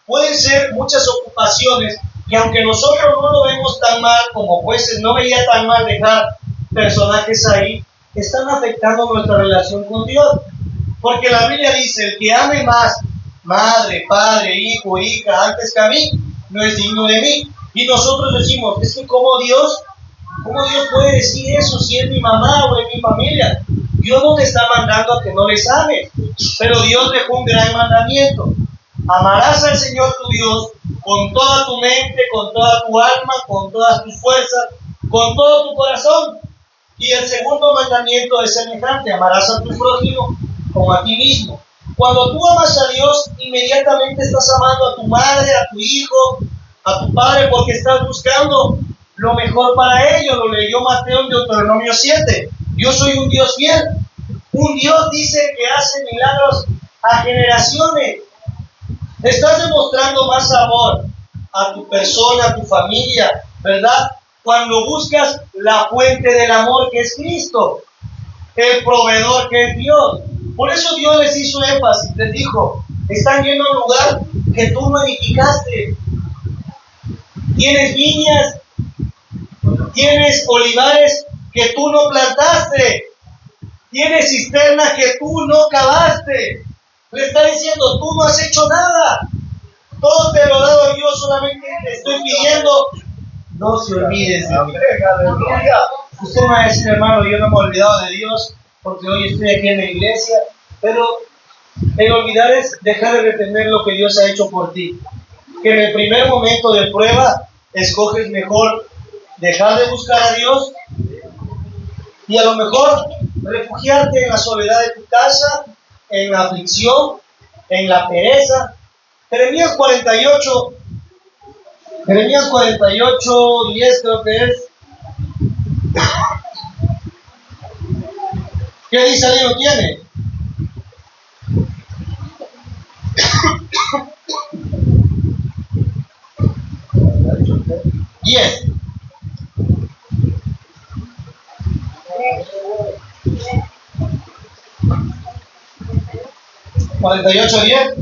pueden ser muchas ocupaciones que aunque nosotros no lo vemos tan mal como jueces, no veía tan mal dejar personajes ahí, están afectando nuestra relación con Dios. Porque la Biblia dice, el que ame más madre, padre, hijo, hija, antes que a mí, no es digno de mí. Y nosotros decimos, es que ¿cómo Dios puede decir eso si es mi mamá o es mi familia? Dios no te está mandando a que no les ames, pero Dios dejó un gran mandamiento. Amarás al Señor tu Dios con toda tu mente, con toda tu alma, con todas tus fuerzas, con todo tu corazón. Y el segundo mandamiento es semejante, amarás a tu prójimo como a ti mismo. Cuando tú amas a Dios, inmediatamente estás amando a tu madre, a tu hijo, a tu padre, porque estás buscando lo mejor para ellos. Lo leyó Mateo en Deuteronomio 7. Yo soy un Dios fiel. Un Dios, dice, que hace milagros a generaciones. Estás demostrando más amor a tu persona, a tu familia, ¿verdad? Cuando buscas la fuente del amor, que es Cristo, el proveedor, que es Dios. Por eso Dios les hizo énfasis, les dijo, están yendo a un lugar que tú no edificaste. Tienes viñas, tienes olivares que tú no plantaste, tienes cisternas que tú no cavaste. Le está diciendo, tú no has hecho nada, todo te lo he dado yo, solamente te estoy pidiendo, no se olvides de mí. Usted me va a decir, hermano, yo no me he olvidado de Dios porque hoy estoy aquí en la iglesia, pero el olvidar es dejar de retener lo que Dios ha hecho por ti. Que en el primer momento de prueba escoges mejor dejar de buscar a Dios y a lo mejor refugiarte en la soledad de tu casa, en la aflicción, en la pereza. Jeremías 48, 10 creo que es. ¿Qué dice ahí? ¿Lo tiene? Yes. 48:10.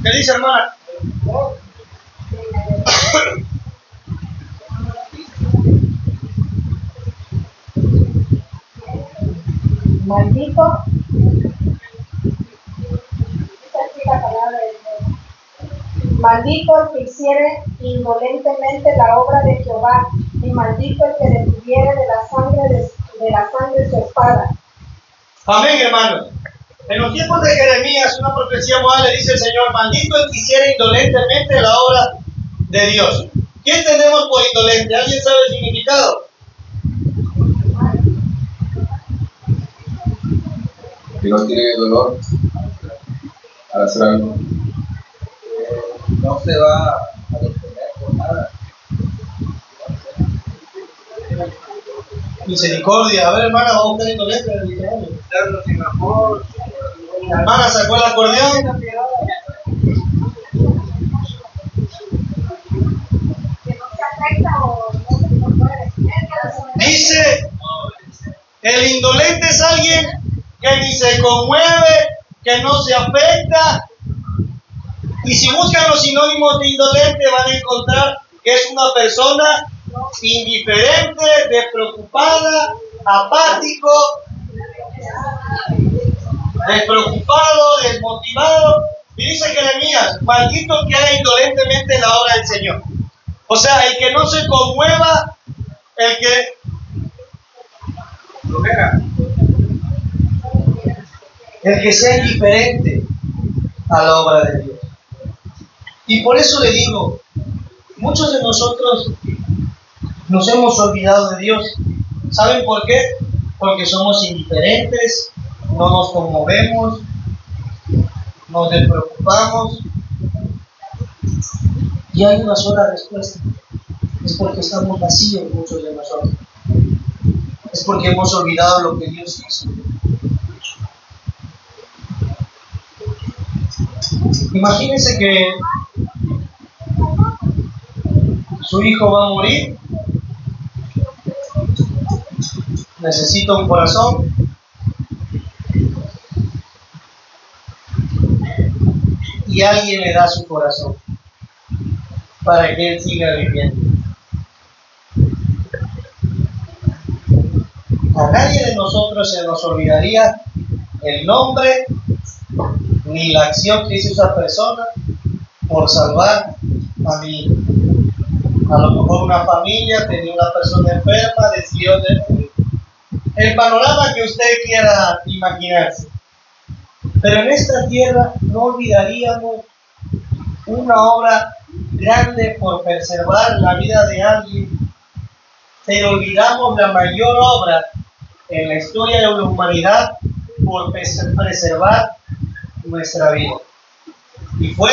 ¿Qué dice, hermana? Maldito, maldito el que hiciere indolentemente la obra de Jehová, y maldito el que detuviere de la sangre su espada. Amén, hermano. En los tiempos de Jeremías, una profecía moral le dice el Señor, maldito el que hiciera indolentemente la obra de Dios. ¿Qué entendemos por indolente? ¿Alguien sabe el significado? Que no tiene dolor al hacer algo. No se va a detener por nada. Misericordia. A ver, hermana, vamos a buscar indolente en el diccionario. Hermana, ¿sacó el acordeón? El indolente es alguien que ni se conmueve, que no se afecta. Y si buscan los sinónimos de indolente van a encontrar que es una persona indiferente, despreocupada, apático, despreocupado, desmotivado. Y dice Jeremías, maldito que haga indolentemente la obra del Señor. O sea, el que no se conmueva, el que sea indiferente a la obra de Dios. Y por eso le digo, muchos de nosotros nos hemos olvidado de Dios. ¿Saben por qué? Porque somos indiferentes, no nos conmovemos, nos despreocupamos. Y hay una sola respuesta. Es porque estamos vacíos muchos de nosotros. Es porque hemos olvidado lo que Dios hizo. Imagínense que su hijo va a morir, necesita un corazón, y alguien le da su corazón para que él siga viviendo. A nadie de nosotros se nos olvidaría el nombre ni la acción que hizo esa persona por salvar a mi hijo. A lo mejor una familia tenía una persona enferma, decidió el panorama que usted quiera imaginarse. Pero en esta tierra no olvidaríamos una obra grande por preservar la vida de alguien, pero olvidamos la mayor obra en la historia de la humanidad por preservar nuestra vida. Y fue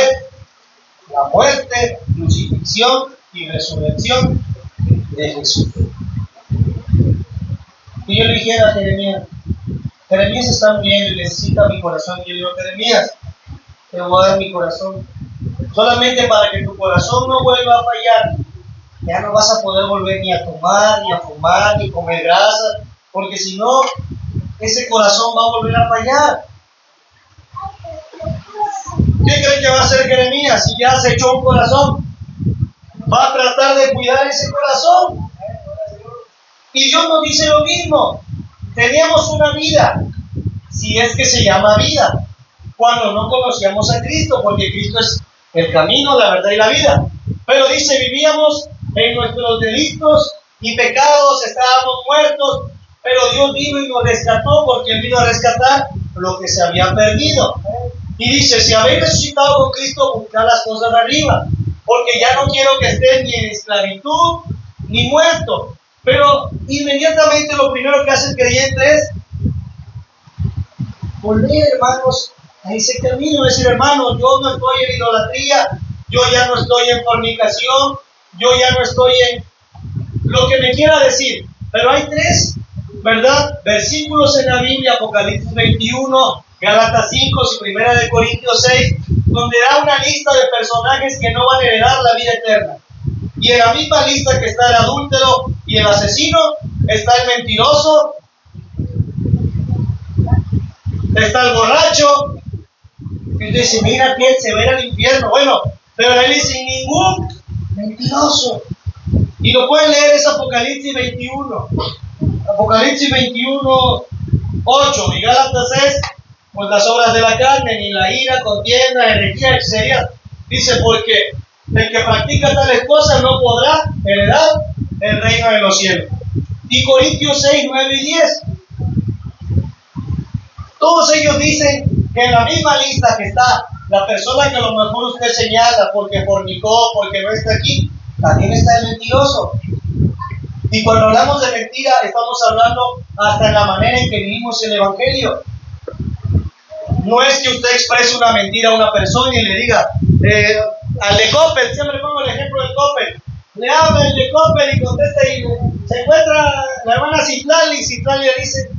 la muerte, crucifixión y resurrección de Jesús. Y yo le dijera a Jeremías está muriendo y necesita mi corazón. Y yo le digo, Jeremías, te voy a dar mi corazón solamente para que tu corazón no vuelva a fallar. Ya no vas a poder volver ni a tomar, ni a fumar, ni comer grasa, porque si no, ese corazón va a volver a fallar. ¿Qué creen que va a hacer Jeremías si ya se echó un corazón? Va a tratar de cuidar ese corazón. Y Dios nos dice lo mismo. Teníamos una vida, si es que se llama vida, cuando no conocíamos a Cristo, porque Cristo es el camino, la verdad y la vida. Pero dice, vivíamos en nuestros delitos y pecados, estábamos muertos, pero Dios vino y nos rescató, porque Él vino a rescatar lo que se había perdido. Y dice, si habéis resucitado con Cristo, buscad las cosas de arriba, porque ya no quiero que estés ni en esclavitud ni muerto. Pero inmediatamente lo primero que hace el creyente es volver, hermanos, a ese camino, decir, hermanos, yo no estoy en idolatría, yo ya no estoy en fornicación, yo ya no estoy en lo que me quiera decir. Pero hay tres, ¿verdad?, versículos en la Biblia, Apocalipsis 21, Gálatas 5 y 1 Corintios 6, donde da una lista de personajes que no van a heredar la vida eterna. Y en la misma lista que está el adúltero y el asesino, está el mentiroso, está el borracho. Y usted dice, mira que él se va a ir al infierno. Bueno, pero él dice, ningún mentiroso. Y lo pueden leer, es Apocalipsis 21. Apocalipsis 21, 8 y Gálatas 6, pues las obras de la carne, ni la ira, contienda, herejía, hechicería. Dice, porque el que practica tales cosas no podrá heredar el reino de los cielos. Y Corintios 6, 9 y 10. Todos ellos dicen que en la misma lista que está la persona que a lo mejor usted señala porque fornicó, porque no está aquí, también está el mentiroso. Y cuando hablamos de mentira, estamos hablando hasta en la manera en que vivimos el Evangelio. No es que usted exprese una mentira a una persona y le diga, al de Coppel, siempre pongo el ejemplo del Coppel, le habla el de Coppel y contesta y se encuentra la hermana Citlali, y Citlali le dice,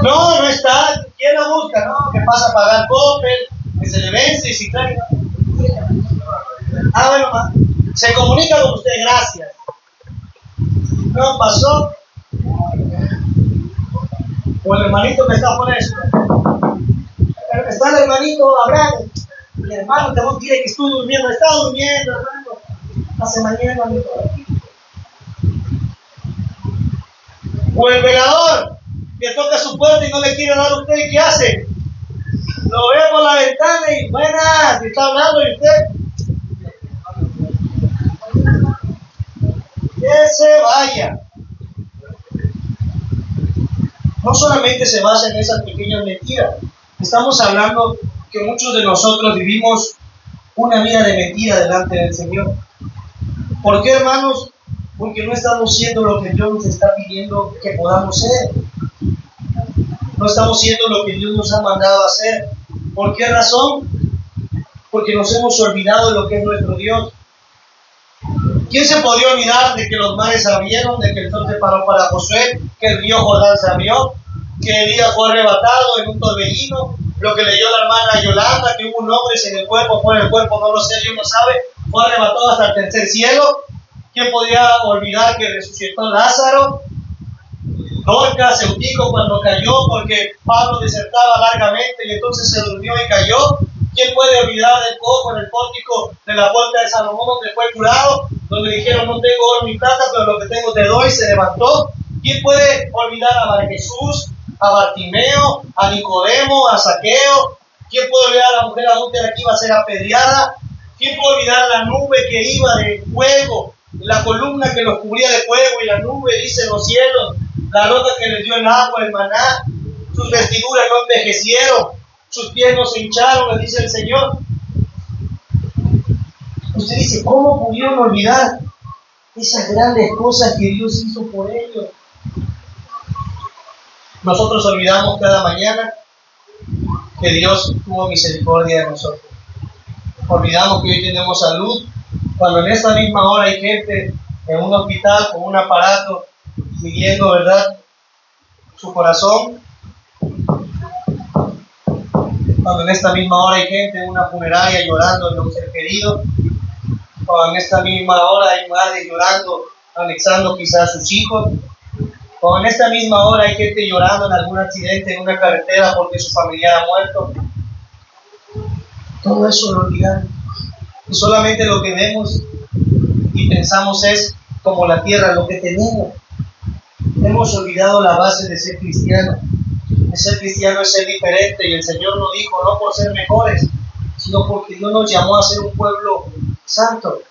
no está, ¿quién la busca? No, que pasa a pagar Coppel, que se le vence y Citlali. Bueno, se comunica con usted, gracias. No pasó O el hermanito que está por eso. Está el hermanito Abraham. Mi hermano, te voy a decir que estoy durmiendo. Está durmiendo, hermano. Hace mañana, amigo. O el velador que toca su puerta y no le quiere dar a usted. ¿Qué hace? Lo ve por la ventana y buenas, está hablando y usted. Que se vaya. No solamente se basa en esas pequeñas mentiras. Estamos hablando que muchos de nosotros vivimos una vida de mentira delante del Señor. ¿Por qué, hermanos? Porque no estamos siendo lo que Dios nos está pidiendo que podamos ser. No estamos siendo lo que Dios nos ha mandado a hacer. ¿Por qué razón? Porque nos hemos olvidado de lo que es nuestro Dios. ¿Quién se podría olvidar de que los mares se abrieron, de que el sol se paró para Josué, que el río Jordán se abrió, que Elías fue arrebatado en un torbellino? Lo que leyó la hermana Yolanda, que hubo un hombre en el cuerpo, por el cuerpo, no lo sé, Dios no sabe, fue arrebatado hasta el tercer cielo. ¿Quién podía olvidar que resucitó Lázaro? Dorcas, Eutico, cuando cayó porque Pablo desertaba largamente y entonces se durmió y cayó. ¿Quién puede olvidar del cojo en el pórtico de la puerta de Salomón donde fue curado? Donde dijeron, no tengo oro ni plata, pero lo que tengo te doy, se levantó. ¿Quién puede olvidar a Bar Jesús, a Bartimeo, a Nicodemo, a Zaqueo? ¿Quién puede olvidar a la mujer adúltera que iba a ser apedreada? ¿Quién puede olvidar la nube que iba de fuego, la columna que los cubría de fuego y la nube, dice, los cielos, la roca que les dio el agua, el maná? Sus vestiduras no envejecieron, sus pies no se hincharon, les dice el Señor. Usted dice, ¿cómo pudieron olvidar esas grandes cosas que Dios hizo por ellos? Nosotros olvidamos cada mañana que Dios tuvo misericordia de nosotros. Olvidamos que hoy tenemos salud, cuando en esta misma hora hay gente en un hospital con un aparato midiendo, ¿verdad?, su corazón. Cuando en esta misma hora hay gente en una funeraria llorando en un ser querido. Cuando en esta misma hora hay madres llorando, anexando quizás a sus hijos. Cuando en esta misma hora hay gente llorando en algún accidente en una carretera porque su familiar ha muerto. Todo eso lo olvidamos. Y solamente lo que vemos y pensamos es como la tierra, lo que tenemos. Hemos olvidado la base de ser cristiano. De ser cristiano es ser diferente, y el Señor lo dijo, no por ser mejores, sino porque Dios nos llamó a ser un pueblo santo.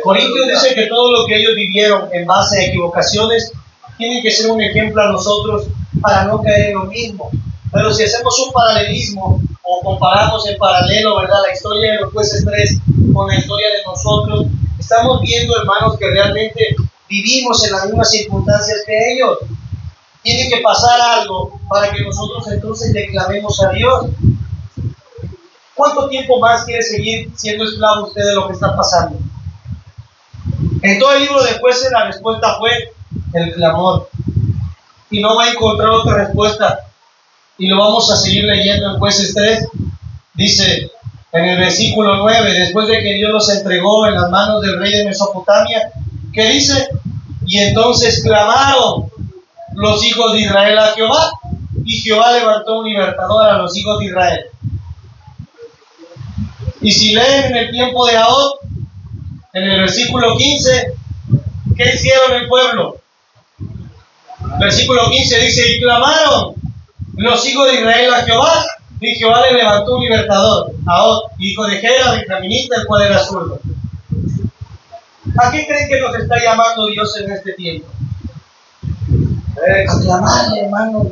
Corintios dice que todo lo que ellos vivieron en base a equivocaciones tiene que ser un ejemplo a nosotros para no caer en lo mismo. Pero si hacemos un paralelismo o comparamos en paralelo, ¿verdad?, la historia de los jueces 3 con la historia de nosotros, estamos viendo, hermanos, que realmente vivimos en las mismas circunstancias que ellos. Tiene que pasar algo para que nosotros entonces le clamemos a Dios. ¿Cuánto tiempo más quiere seguir siendo esclavo usted de lo que está pasando? En todo el libro de Jueces la respuesta fue el clamor. Y no va a encontrar otra respuesta. Y lo vamos a seguir leyendo en Jueces 3. Dice en el versículo 9, después de que Dios los entregó en las manos del rey de Mesopotamia, ¿qué dice? Y entonces clamaron los hijos de Israel a Jehová, y Jehová levantó un libertador a los hijos de Israel. Y si leen en el tiempo de Ahod, en el versículo 15, ¿qué hicieron el pueblo? Versículo 15 dice, y clamaron los hijos de Israel a Jehová, y Jehová le levantó un libertador, Ahod, hijo de Gera, benjaminita, el cual era zurdo. ¿A qué creen que nos está llamando Dios en este tiempo? A clamarle, hermano.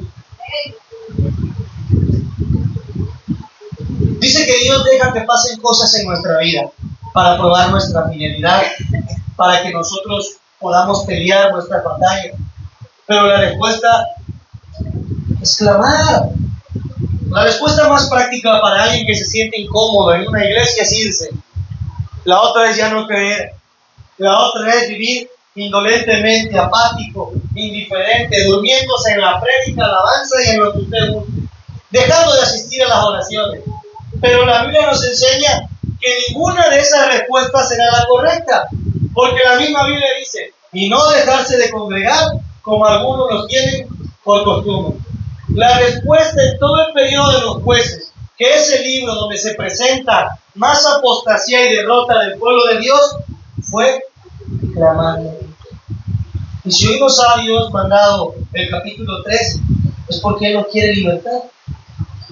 Dice que Dios deja que pasen cosas en nuestra vida para probar nuestra fidelidad, para que nosotros podamos pelear nuestras batallas. Pero la respuesta es clamar. La respuesta más práctica para alguien que se siente incómodo en una iglesia es irse. La otra es ya no creer. La otra es vivir indolentemente, apático, indiferente, durmiéndose en la prédica, alabanza y en lo que usted guste, dejando de asistir a las oraciones. Pero la Biblia nos enseña que ninguna de esas respuestas será la correcta, porque la misma Biblia dice, y no dejarse de congregar como algunos los tienen por costumbre. La respuesta en todo el periodo de los jueces, que es el libro donde se presenta más apostasía y derrota del pueblo de Dios, fue clamando. Y si hoy nos ha Dios mandado el capítulo 3, es porque Él nos quiere libertad.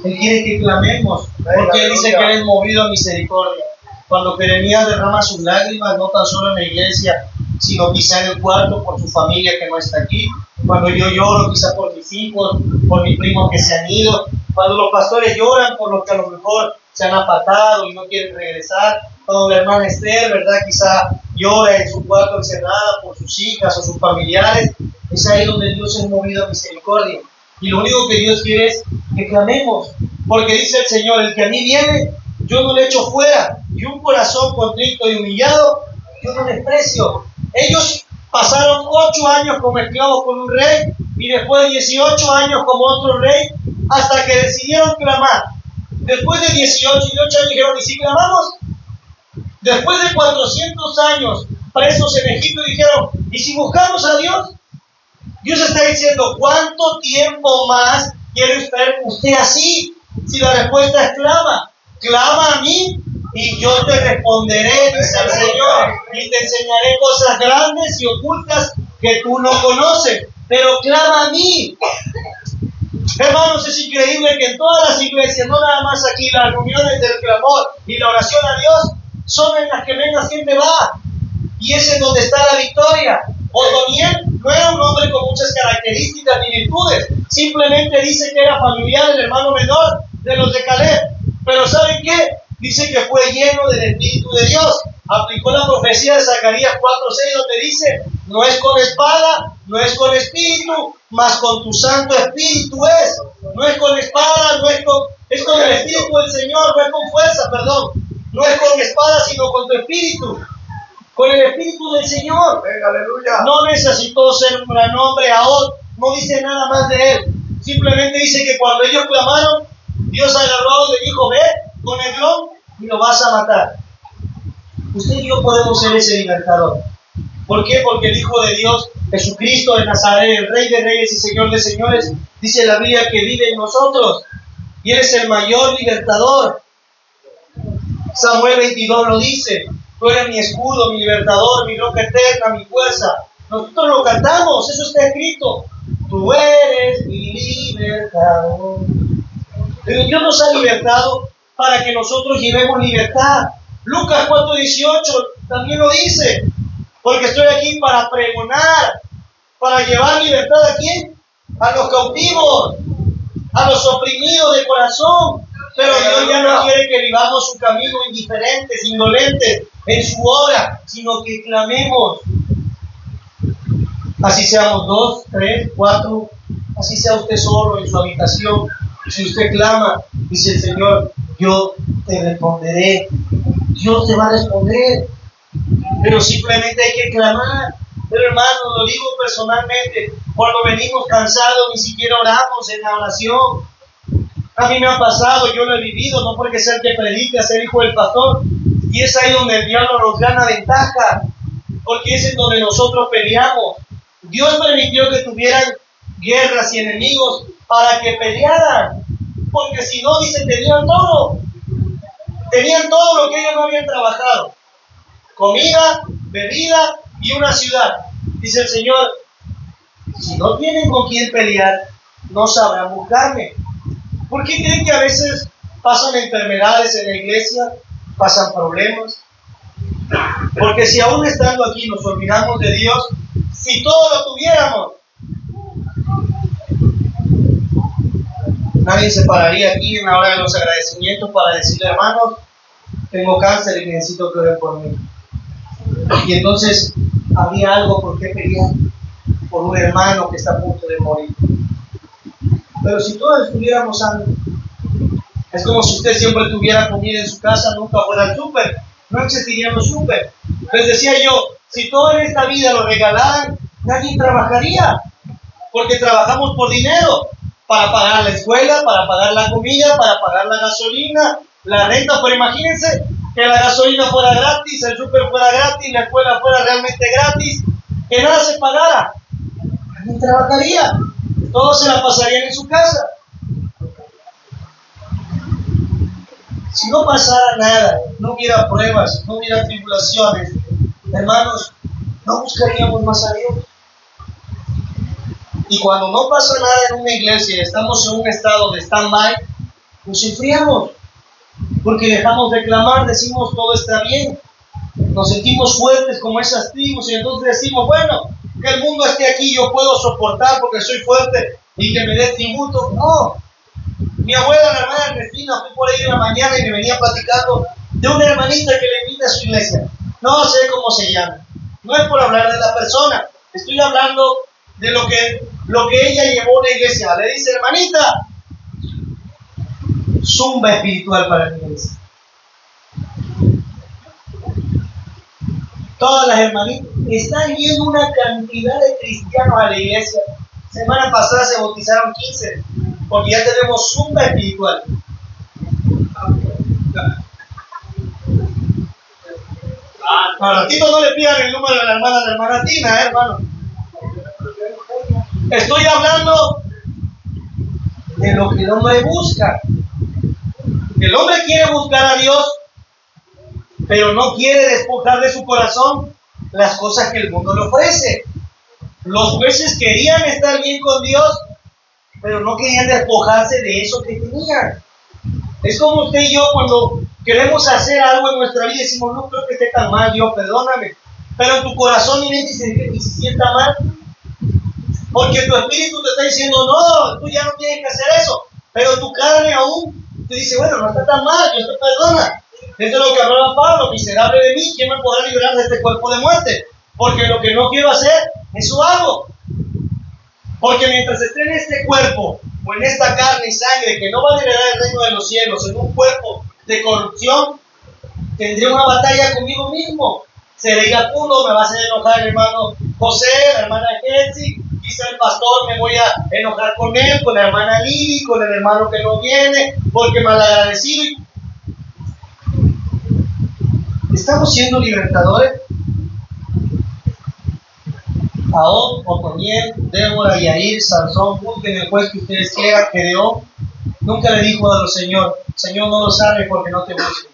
Él quiere que clamemos, porque Él dice que Él es movido a misericordia. Cuando Jeremías derrama sus lágrimas, no tan solo en la iglesia, sino quizá en el cuarto por su familia que no está aquí. Cuando yo lloro quizá por mis hijos, por mis primos que se han ido. Cuando los pastores lloran por los que a lo mejor se han apartado y no quieren regresar. Cuando la hermana Esther, ¿verdad? Quizá llora en su cuarto encerrada por sus hijas o sus familiares. Es ahí donde Dios es movido a misericordia. Y lo único que Dios quiere es que clamemos. Porque dice el Señor, el que a mí viene, yo no le echo fuera. Y un corazón contrito y humillado, yo no desprecio. Ellos pasaron 8 años como esclavos con un rey y después 18 años como otro rey hasta que decidieron clamar. Después de 18 años dijeron, ¿y si clamamos? Después de 400 años presos en Egipto dijeron, ¿y si buscamos a Dios? Dios está diciendo, ¿cuánto tiempo más quiere usted así? Si la respuesta es clama, clama a mí y yo te responderé, dice el Señor, y te enseñaré cosas grandes y ocultas que tú no conoces, pero clama a mí. Hermanos, es increíble que en todas las iglesias, no nada más aquí, las reuniones del clamor y la oración a Dios son en las que menos gente va, y es en donde está la victoria. Otoniel no era un hombre con muchas características ni virtudes, simplemente dice que era familiar, el hermano menor de los de Caleb, pero ¿saben qué? Dice que fue lleno del Espíritu de Dios. Aplicó la profecía de Zacarías 4:6 donde dice, no es con espada, no es con espíritu, mas con tu Santo Espíritu es. No es con espada, es con el Espíritu del Señor, no es con fuerza, perdón. No es con espada, sino con tu Espíritu. Con el Espíritu del Señor. Venga, aleluya. No necesitó ser un gran hombre, Ahod. No dice nada más de él. Simplemente dice que cuando ellos clamaron, Dios agarró y le dijo, ve con el león y lo vas a matar. Usted y yo podemos ser ese libertador. ¿Por qué? Porque el Hijo de Dios, Jesucristo de Nazaret, el Rey de Reyes y Señor de Señores, dice la Biblia que vive en nosotros. Y Él es el mayor libertador. Samuel 22 lo dice. Tú eres mi escudo, mi libertador, mi roca eterna, mi fuerza. Nosotros lo cantamos, eso está escrito. Tú eres mi libertador. Pero Dios nos ha libertado para que nosotros llevemos libertad. Lucas 4:18 también lo dice. Porque estoy aquí para pregonar, para llevar libertad ¿a quién? A los cautivos, a los oprimidos de corazón. Pero Dios ya no quiere que vivamos un camino indiferentes, indolentes en su obra, sino que clamemos. Así seamos 2, 3, 4, así sea usted solo en su habitación. Si usted clama, dice el Señor, yo te responderé. Dios te va a responder. Pero simplemente hay que clamar. Pero hermano, lo digo personalmente, cuando venimos cansados ni siquiera oramos en la oración. A mí me ha pasado, yo lo he vivido, no porque sea el que predica, ser hijo del pastor. Y es ahí donde el diablo nos gana ventaja, porque es en donde nosotros peleamos. Dios permitió que tuvieran guerras y enemigos para que pelearan, porque si no, dice, tenían todo lo que ellos no habían trabajado: comida, bebida y una ciudad. Dice el Señor, si no tienen con quién pelear, no sabrán buscarme. ¿Por qué creen que a veces pasan enfermedades en la iglesia, pasan problemas? Porque si aún estando aquí nos olvidamos de Dios, si todo lo tuviéramos, nadie se pararía aquí en la hora de los agradecimientos para decirle, hermanos, tengo cáncer y necesito que oren por mí. Y entonces había algo por qué pelear por un hermano que está a punto de morir. Pero si todos estuviéramos sanos, es como si usted siempre tuviera comida en su casa, nunca fuera al súper, no existirían los súper. Les decía yo, si todo en esta vida lo regalaran, nadie trabajaría, porque trabajamos por dinero, para pagar la escuela, para pagar la comida, para pagar la gasolina, la renta. Pero imagínense que la gasolina fuera gratis, el súper fuera gratis, la escuela fuera realmente gratis, que nada se pagara, nadie trabajaría. Todos se la pasarían en su casa. Si no pasara nada, no hubiera pruebas, no hubiera tribulaciones, hermanos, no buscaríamos más a Dios. Y cuando no pasa nada en una iglesia, estamos en un estado de stand-by, nos enfriamos, porque dejamos de clamar, decimos todo está bien, nos sentimos fuertes como esas tribus y entonces decimos, bueno, que el mundo esté aquí, yo puedo soportar porque soy fuerte y que me dé tributo. No. Mi abuela, la hermana Ernestina, fui por ahí en la mañana y me venía platicando de una hermanita que le invita a su iglesia. No sé cómo se llama. No es por hablar de la persona. Estoy hablando de lo que ella llevó a la iglesia. Le dice, hermanita, zumba espiritual para la iglesia. Todas las hermanitas están yendo una cantidad de cristianos a la iglesia. Semana pasada se bautizaron 15. Porque ya tenemos zumba espiritual. Al ratito no le pidan el número de la hermana Tina, hermano. Estoy hablando de lo que el hombre busca. El hombre quiere buscar a Dios, pero no quiere despojar de su corazón las cosas que el mundo le ofrece. Los jueces querían estar bien con Dios, pero no querían despojarse de eso que tenían. Es como usted y yo cuando queremos hacer algo en nuestra vida y decimos, no creo que esté tan mal, Dios, perdóname. Pero en tu corazón y mente se sienta mal, porque tu espíritu te está diciendo, no, tú ya no tienes que hacer eso. Pero tu carne aún te dice, bueno, no está tan mal, Dios te perdona. Eso es lo que hablaba Pablo, miserable de mí, ¿quién me podrá librar de este cuerpo de muerte? Porque lo que no quiero hacer, eso hago. Porque mientras esté en este cuerpo o en esta carne y sangre que no va a heredar el reino de los cielos, en un cuerpo de corrupción, tendré una batalla conmigo mismo. Seré iracundo, me va a hacer enojar el hermano José, la hermana Hetzi, quizá el pastor me voy a enojar con él, con la hermana Lili, con el hermano que no viene, porque malagradecido. ¿Estamos siendo libertadores? Ahod, Otoniel, Débora, Yair, Sansón, busquen el juez que ustedes quieran, Gedeón, nunca le dijo a los Señor no lo sabe porque no te busquen.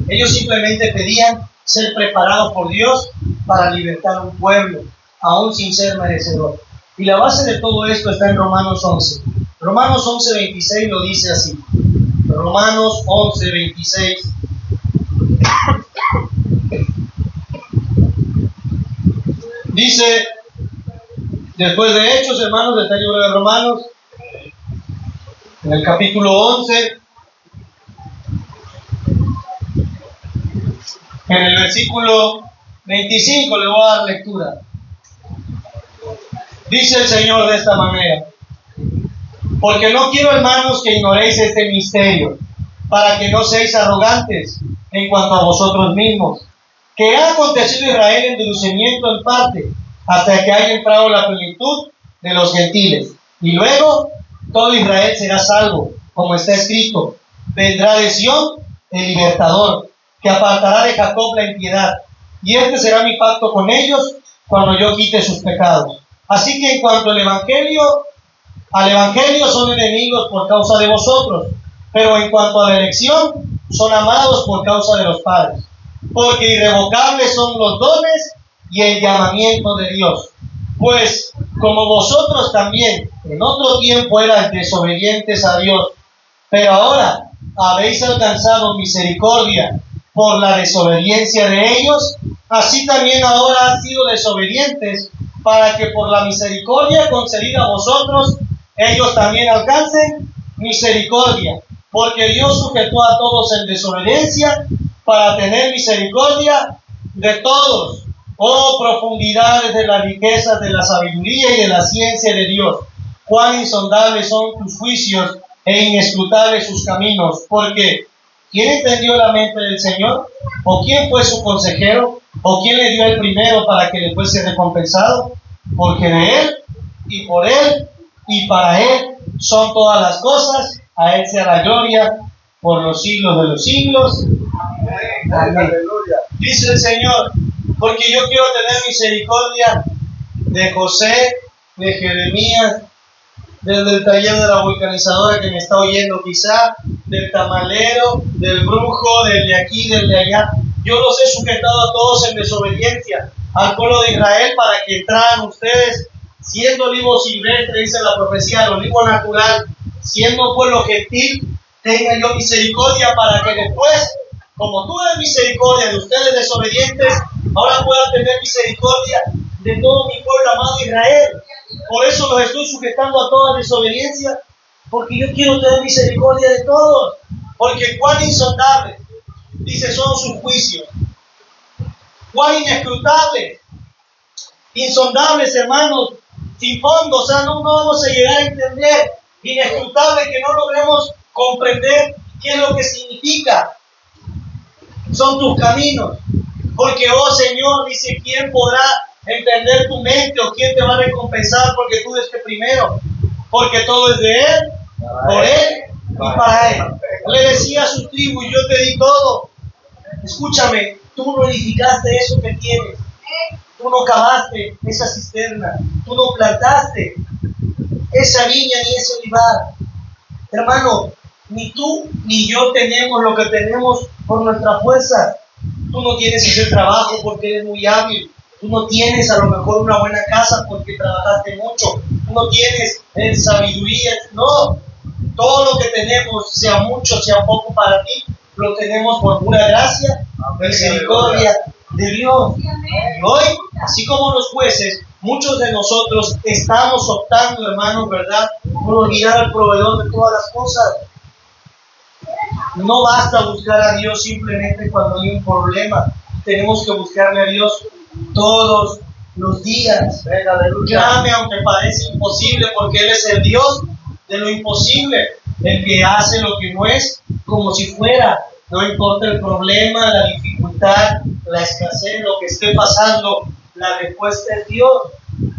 Ellos simplemente pedían ser preparados por Dios para libertar a un pueblo, aún sin ser merecedor. Y la base de todo esto está en Romanos 11. Romanos 11:26 lo dice así. Romanos 11:26. Dice, después de Hechos, hermanos, está el libro de Romanos, en el capítulo 11, en el versículo 25, le voy a dar lectura. Dice el Señor de esta manera: porque no quiero, hermanos, que ignoréis este misterio, para que no seáis arrogantes en cuanto a vosotros mismos, que ha acontecido a Israel endurecimiento en parte, hasta que haya entrado la plenitud de los gentiles. Y luego todo Israel será salvo, como está escrito: vendrá de Sión el libertador, que apartará de Jacob la impiedad. Y este será mi pacto con ellos cuando yo quite sus pecados. Así que en cuanto al Evangelio son enemigos por causa de vosotros, pero en cuanto a la elección, son amados por causa de los padres. Porque irrevocables son los dones y el llamamiento de Dios. Pues como vosotros también en otro tiempo erais desobedientes a Dios, pero ahora habéis alcanzado misericordia por la desobediencia de ellos, así también ahora han sido desobedientes, para que por la misericordia concedida a vosotros, ellos también alcancen misericordia. Porque Dios sujetó a todos en desobediencia, para tener misericordia de todos. Oh, profundidades de las riquezas de la sabiduría y de la ciencia de Dios, cuán insondables son tus juicios e inescrutables sus caminos. Porque ¿quién entendió la mente del Señor? ¿O quién fue su consejero? ¿O quién le dio el primero para que le fuese recompensado? Porque de Él, y por Él, y para Él son todas las cosas. A Él sea la gloria por los siglos de los siglos. Amén. Dice el Señor: porque yo quiero tener misericordia de José, de Jeremías, desde el taller de la vulcanizadora que me está oyendo quizá, del tamalero, del brujo, del de aquí, del de allá. Yo los he sujetado a todos en desobediencia al pueblo de Israel para que entraran ustedes, siendo olivo silvestre, dice la profecía, el olivo natural, siendo pueblo gentil, tenga yo misericordia para que después, como tuve misericordia de ustedes desobedientes, ahora pueda tener misericordia de todo mi pueblo amado Israel. Por eso los estoy sujetando a toda desobediencia, porque yo quiero tener misericordia de todos, porque cuán insondables, dice, son sus juicios, cuán inescrutables, insondables, hermanos, sin fondo, o sea, no vamos a llegar a entender, inescrutables, que no logremos comprender qué es lo que significa. Son tus caminos, porque, oh Señor, dice, ¿quién podrá entender tu mente o quién te va a recompensar porque tú diste primero? Porque todo es de Él, por Él y para Él. Le decía a su tribu, yo te di todo. Escúchame, tú no edificaste eso que tienes, tú no cavaste esa cisterna, tú no plantaste esa viña ni ese olivar. Hermano, ni tú ni yo tenemos lo que tenemos por nuestra fuerza. Tú no tienes ese trabajo porque eres muy hábil. Tú no tienes a lo mejor una buena casa porque trabajaste mucho. Tú no tienes sabiduría. No, todo lo que tenemos, sea mucho, sea poco para ti, lo tenemos por pura gracia, misericordia de Dios. Y hoy, así como los jueces, muchos de nosotros estamos optando, hermanos, ¿verdad?, por olvidar al proveedor de todas las cosas. No basta buscar a Dios simplemente cuando hay un problema. Tenemos que buscarle a Dios todos los días. Llame aunque parece imposible, porque Él es el Dios de lo imposible, el que hace lo que no es como si fuera. No importa el problema, la dificultad, la escasez, lo que esté pasando, la respuesta es Dios.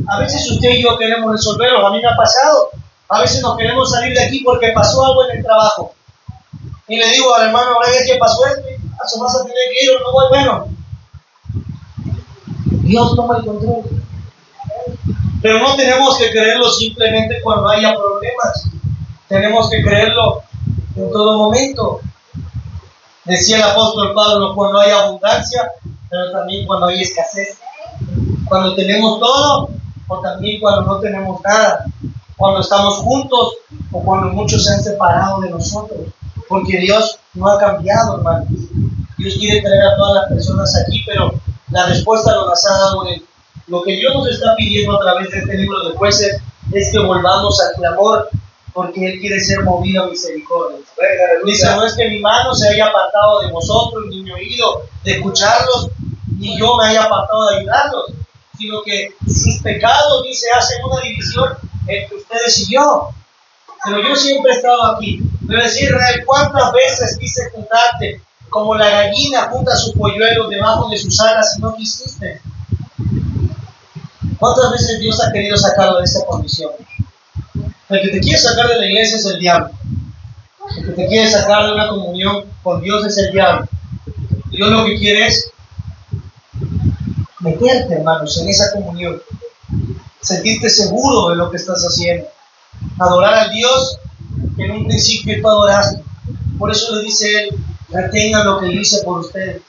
A veces usted y yo queremos resolverlo, a mí me ha pasado. A veces nos queremos salir de aquí porque pasó algo en el trabajo. Y le digo al hermano, ahora que pasó esto, vas a tener que ir o no voy. Bueno, Dios toma el control. Pero no tenemos que creerlo simplemente cuando haya problemas. Tenemos que creerlo en todo momento. Decía el apóstol Pablo, cuando hay abundancia, pero también cuando hay escasez. Cuando tenemos todo, o también cuando no tenemos nada. Cuando estamos juntos, o cuando muchos se han separado de nosotros. Porque Dios no ha cambiado, hermanos. Dios quiere traer a todas las personas aquí, pero la respuesta nos las ha dado Él. Lo que Dios nos está pidiendo a través de este libro de Jueces es que volvamos al clamor, porque Él quiere ser movido a misericordia. Dice, no es que mi mano se haya apartado de vosotros, ni mi oído de escucharlos, ni yo me haya apartado de ayudarlos, sino que sus pecados, dice, hacen una división entre ustedes y yo. Pero yo siempre he estado aquí. Pero decir, Israel, ¿cuántas veces quise juntarte como la gallina junta sus polluelos debajo de sus alas y no quisiste? ¿Cuántas veces Dios ha querido sacarlo de esa condición? El que te quiere sacar de la iglesia es el diablo. El que te quiere sacar de una comunión con Dios es el diablo. Dios lo que quiere es meterte, hermanos, en esa comunión. Sentirte seguro de lo que estás haciendo. Adorar al Dios que en un principio tú adoraste. Por eso le dice Él, retengan lo que yo hice por ustedes.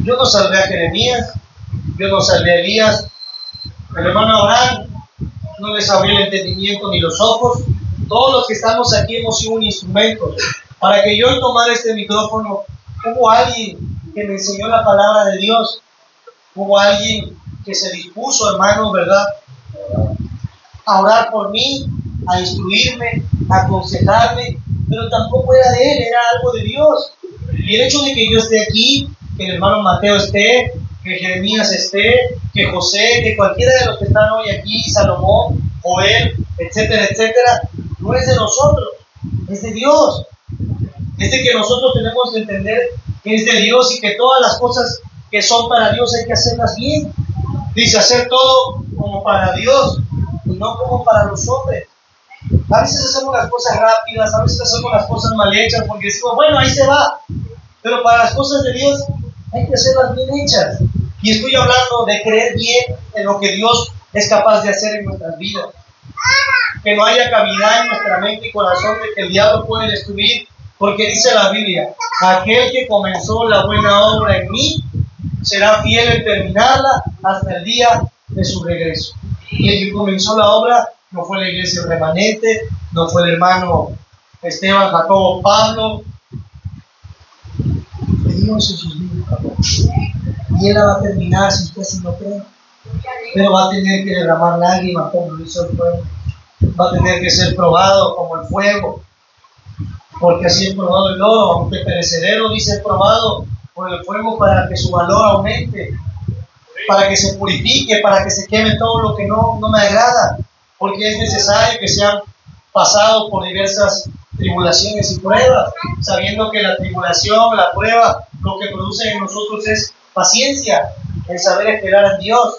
Yo no salvé a Jeremías, yo no salvé a Elías, el hermano Abraham no les abrió el entendimiento ni los ojos. Todos los que estamos aquí hemos sido un instrumento. Para que yo tomara este micrófono, hubo alguien que me enseñó la palabra de Dios. Hubo alguien que se dispuso, hermanos, ¿verdad?, a orar por mí, a instruirme, a aconsejarme, pero tampoco era de Él, era algo de Dios. Y el hecho de que yo esté aquí, que el hermano Mateo esté, que Jeremías esté, que José, que cualquiera de los que están hoy aquí, Salomón, Joel, etcétera, etcétera, no es de nosotros, es de Dios. Es de que nosotros tenemos que entender que es de Dios y que todas las cosas que son para Dios hay que hacerlas bien. Dice, hacer todo como para Dios y no como para los hombres. A veces hacemos las cosas rápidas, a veces hacemos las cosas mal hechas porque decimos, bueno, ahí se va. Pero para las cosas de Dios hay que hacerlas bien hechas. Y estoy hablando de creer bien en lo que Dios es capaz de hacer en nuestras vidas. que no haya cavidad en nuestra mente y corazón de que el diablo puede destruir, porque dice la Biblia, aquel que comenzó la buena obra en mí, será fiel en terminarla hasta el día de su regreso. Y el que comenzó la obra no fue la iglesia remanente, no fue el hermano Esteban, Jacobo, Pablo, Dios en sus vidas. Y él la va a terminar si usted se lo cree. Pero va a tener que derramar lágrimas como lo hizo el fuego. Va a tener que ser probado como el fuego. Porque así es probado el oro, aunque perecedero, dice, es probado por el fuego para que su valor aumente, para que se purifique, para que se queme todo lo que no me agrada. Porque es necesario que sean pasados por diversas tribulaciones y pruebas, sabiendo que la tribulación, la prueba, lo que produce en nosotros es paciencia, el saber esperar a Dios.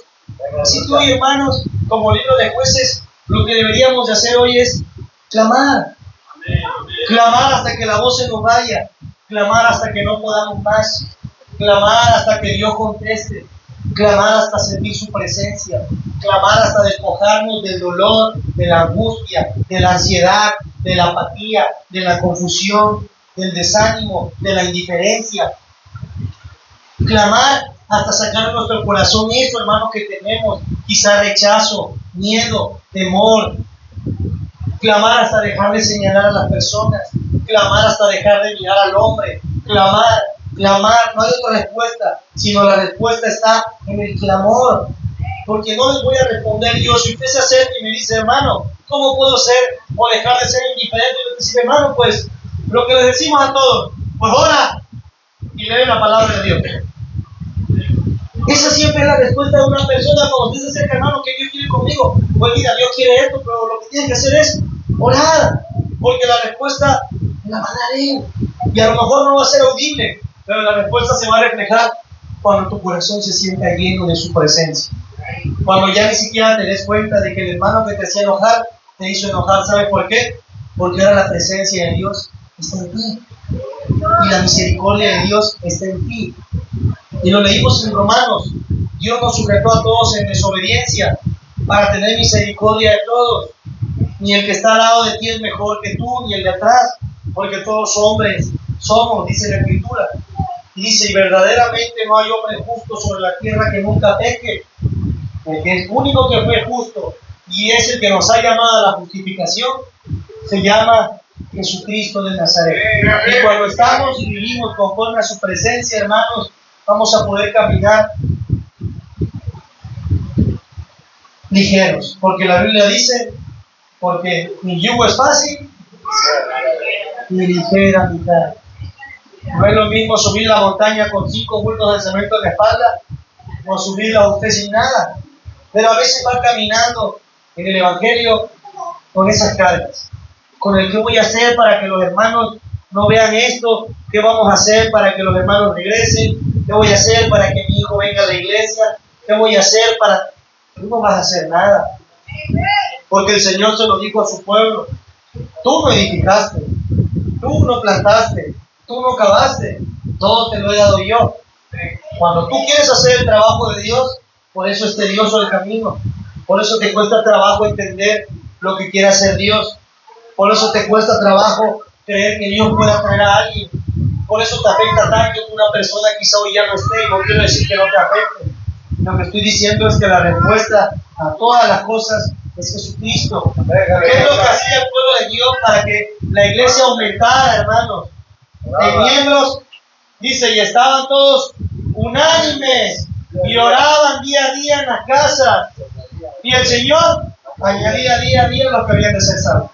Así que hoy, hermanos, como libro de Jueces, lo que deberíamos de hacer hoy es clamar. Clamar hasta que la voz se nos vaya, clamar hasta que no podamos más, clamar hasta que Dios conteste, clamar hasta sentir su presencia, clamar hasta despojarnos del dolor, de la angustia, de la ansiedad, de la apatía, de la confusión, del desánimo, de la indiferencia. Clamar hasta sacar de nuestro corazón eso, hermanos, que tenemos, quizá rechazo, miedo, temor. Clamar hasta dejar de señalar a las personas, clamar hasta dejar de mirar al hombre, clamar, no hay otra respuesta, sino la respuesta está en el clamor, porque no les voy a responder yo. Si usted se acerca y me dice, hermano, ¿cómo puedo ser o dejar de ser indiferente? Yo le digo, hermano, pues lo que les decimos a todos, pues ora y lee la palabra de Dios. Esa siempre es la respuesta de una persona cuando usted se acerca, hermano, que Dios quiere conmigo. Pues mira, Dios quiere esto, pero lo que tiene que hacer es orar, porque la respuesta la va a dar Él. Y a lo mejor no va a ser audible, pero la respuesta se va a reflejar cuando tu corazón se sienta lleno de su presencia. Cuando ya ni siquiera te des cuenta de que el hermano que te hacía enojar, te hizo enojar. ¿Sabe por qué? Porque ahora la presencia de Dios está en ti. Y la misericordia de Dios está en ti. Y lo leímos en Romanos. Dios nos sujetó a todos en desobediencia para tener misericordia de todos. Ni el que está al lado de ti es mejor que tú, ni el de atrás, porque todos hombres somos, dice la Escritura. Y dice, y verdaderamente no hay hombre justo sobre la tierra que nunca peque. El que es único que fue justo y es el que nos ha llamado a la justificación, se llama Jesucristo de Nazaret. Y cuando estamos y vivimos conforme a su presencia, hermanos, vamos a poder caminar ligeros, porque la Biblia dice, porque mi yugo es fácil y ligera mi carga. No es lo mismo subir la montaña con 5 bultos de cemento en la espalda o subirla usted sin nada, pero a veces va caminando en el Evangelio con esas cargas, con el qué voy a hacer para que los hermanos no vean esto, qué vamos a hacer para que los hermanos regresen, qué voy a hacer para que mi hijo venga a la iglesia, qué voy a hacer para... Tú no vas a hacer nada, porque el Señor se lo dijo a su pueblo. Tú no edificaste, tú no plantaste, tú no cavaste, todo te lo he dado yo. Cuando tú quieres hacer el trabajo de Dios, por eso es tedioso el camino, por eso te cuesta trabajo entender lo que quiere hacer Dios, por eso te cuesta trabajo creer que Dios pueda traer a alguien, por eso te afecta tanto que una persona quizá hoy ya no esté, y no quiero decir que no te afecte. Lo que estoy diciendo es que la respuesta a todas las cosas es Jesucristo. ¿Qué es lo que hacía el pueblo de Dios para que la iglesia aumentara, hermanos? En miembros, dice, y estaban todos unánimes y oraban día a día en las casas. Y el Señor añadía día a día los que habían de ser salvos.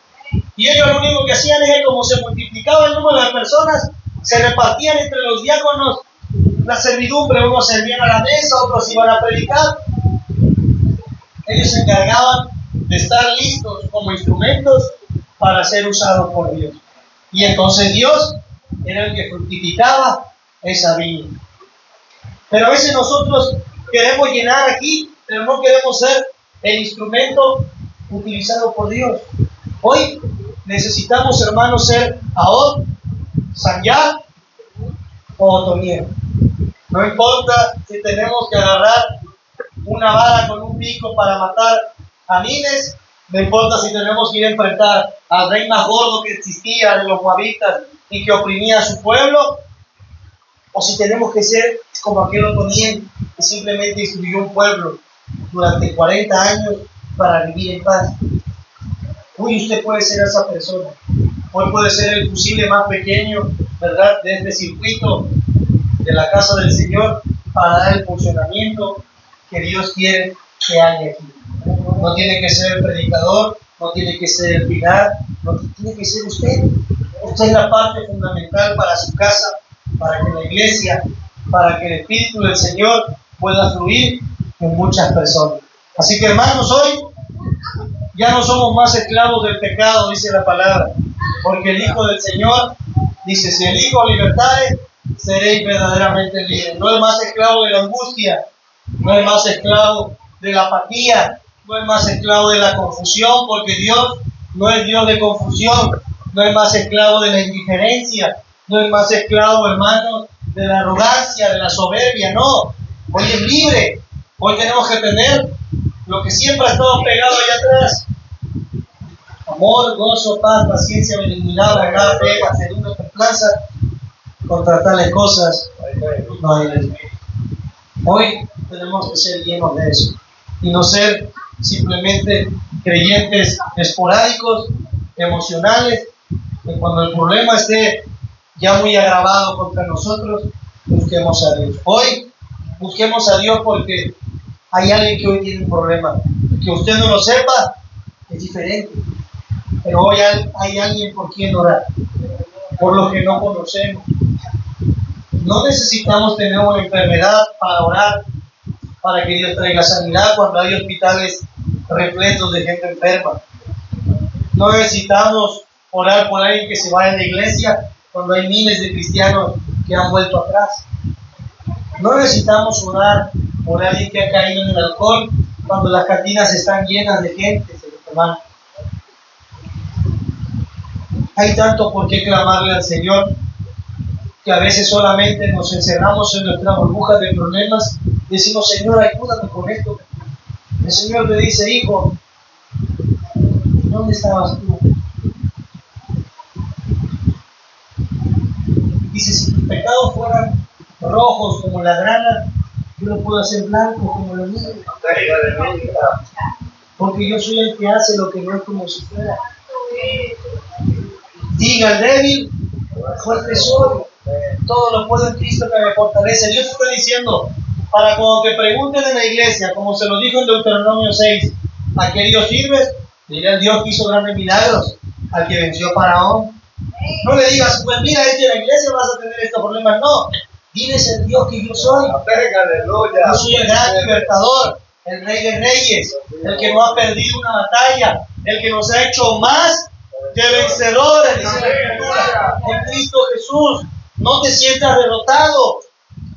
Y ellos lo único que hacían es que como se multiplicaba el número de personas, se repartían entre los diáconos la servidumbre. Unos servían a la mesa, otros iban a predicar. Ellos se encargaban de estar listos como instrumentos para ser usados por Dios. Y entonces Dios era el que fructificaba esa viña. Pero a veces nosotros queremos llenar aquí, pero no queremos ser el instrumento utilizado por Dios. Hoy necesitamos, hermanos, ser Ahod, Sanyá o Otoniel. No importa si tenemos que agarrar una vara con un pico para matar a miles, No importa si tenemos que ir a enfrentar al rey más gordo que existía de los moabitas y que oprimía a su pueblo, o si tenemos que ser como aquel Otoniel que simplemente instruyó un pueblo durante 40 años para vivir en paz. Hoy usted puede ser esa persona. Hoy puede ser el fusible más pequeño, ¿verdad?, de este circuito de la casa del Señor para dar el funcionamiento que Dios quiere que haya aquí. No tiene que ser el predicador, no tiene que ser el pilar, no tiene que ser usted. Usted es la parte fundamental para su casa, para que la iglesia, para que el Espíritu del Señor pueda fluir en muchas personas. Así que, hermanos, hoy ya no somos más esclavos del pecado, dice la palabra, porque el Hijo del Señor dice: si el Hijo libertare, seréis verdaderamente libres. No es más esclavo de la angustia, no es más esclavo de la apatía, no es más esclavo de la confusión, porque Dios no es Dios de confusión, no es más esclavo de la indiferencia, no es más esclavo, hermanos, de la arrogancia, de la soberbia, no. Hoy es libre. Hoy tenemos que tener lo que siempre ha estado pegado allá atrás: amor, gozo, paz, paciencia, benignidad, bondad, fe, mansedumbre, templanza. Contra tales cosas no hay ley. Hoy tenemos que ser llenos de eso y no ser simplemente creyentes esporádicos, emocionales, que cuando el problema esté ya muy agravado contra nosotros, busquemos a Dios. Hoy busquemos a Dios porque hay alguien que hoy tiene un problema. Que usted no lo sepa es diferente, pero hoy hay alguien por quien orar, por lo que no conocemos. No necesitamos tener una enfermedad para orar, para que Dios traiga sanidad cuando hay hospitales repletos de gente enferma. No necesitamos orar por alguien que se vaya de la iglesia cuando hay miles de cristianos que han vuelto atrás. No necesitamos orar por alguien que ha caído en el alcohol cuando las cantinas están llenas de gente, hermano. Hay tanto por qué clamarle al Señor que a veces solamente nos encerramos en nuestras burbujas de problemas y decimos: Señor, ayúdame con esto. El Señor le dice: hijo, ¿dónde estabas tú? Dice: si tus pecados fueran rojos como la grana, yo lo puedo hacer blanco como la nieve. Porque yo soy el que hace lo que no es como si fuera. Diga al débil: fuerte soy. Todo lo puedo en Cristo que me fortalece. Dios está diciendo, para cuando te pregunten en la iglesia, como se lo dijo en Deuteronomio 6, ¿a qué Dios sirves? Dile al Dios que hizo grandes milagros, al que venció a Faraón. No le digas: pues mira, en la iglesia vas a tener estos problemas. No, diles el Dios que yo soy. Yo soy el gran libertador, el Rey de Reyes, el que no ha perdido una batalla, el que nos ha hecho más que vencedores, dice la Escritura, en Cristo Jesús. No te sientas derrotado.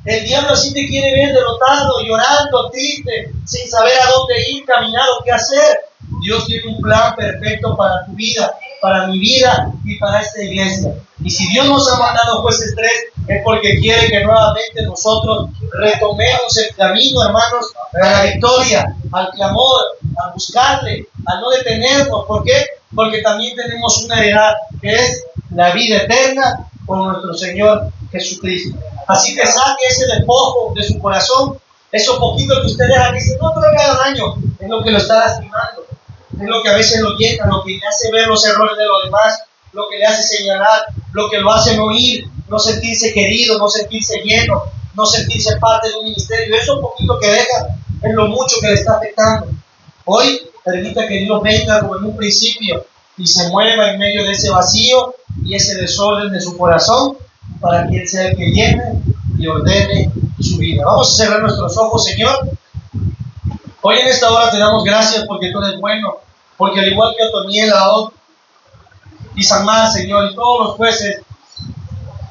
El diablo así te quiere ver derrotado, llorando, triste, sin saber a dónde ir, caminar o qué hacer. Dios tiene un plan perfecto para tu vida, para mi vida y para esta iglesia. Y si Dios nos ha mandado Jueces 3, es porque quiere que nuevamente nosotros retomemos el camino, hermanos, a la victoria, al clamor, a buscarle, a no detenernos. ¿Por qué? Porque también tenemos una heredad que es la vida eterna con nuestro Señor Jesucristo. Así que saque ese despojo de su corazón, eso poquito que usted deja que dice: no te va a hacer daño, es lo que lo está lastimando, es lo que a veces lo llena, lo que le hace ver los errores de los demás, lo que le hace señalar, lo que lo hace no ir, no sentirse querido, no sentirse lleno, no sentirse parte de un ministerio. Eso poquito que deja es lo mucho que le está afectando. Hoy permita que Dios venga como en un principio y se mueva en medio de ese vacío y ese desorden de su corazón, para que Él sea el que llene y ordene su vida. Vamos a cerrar nuestros ojos, Señor. Hoy en esta hora te damos gracias porque tú eres bueno, porque al igual que Otoniel, Ahod y Samar, Señor, y todos los jueces,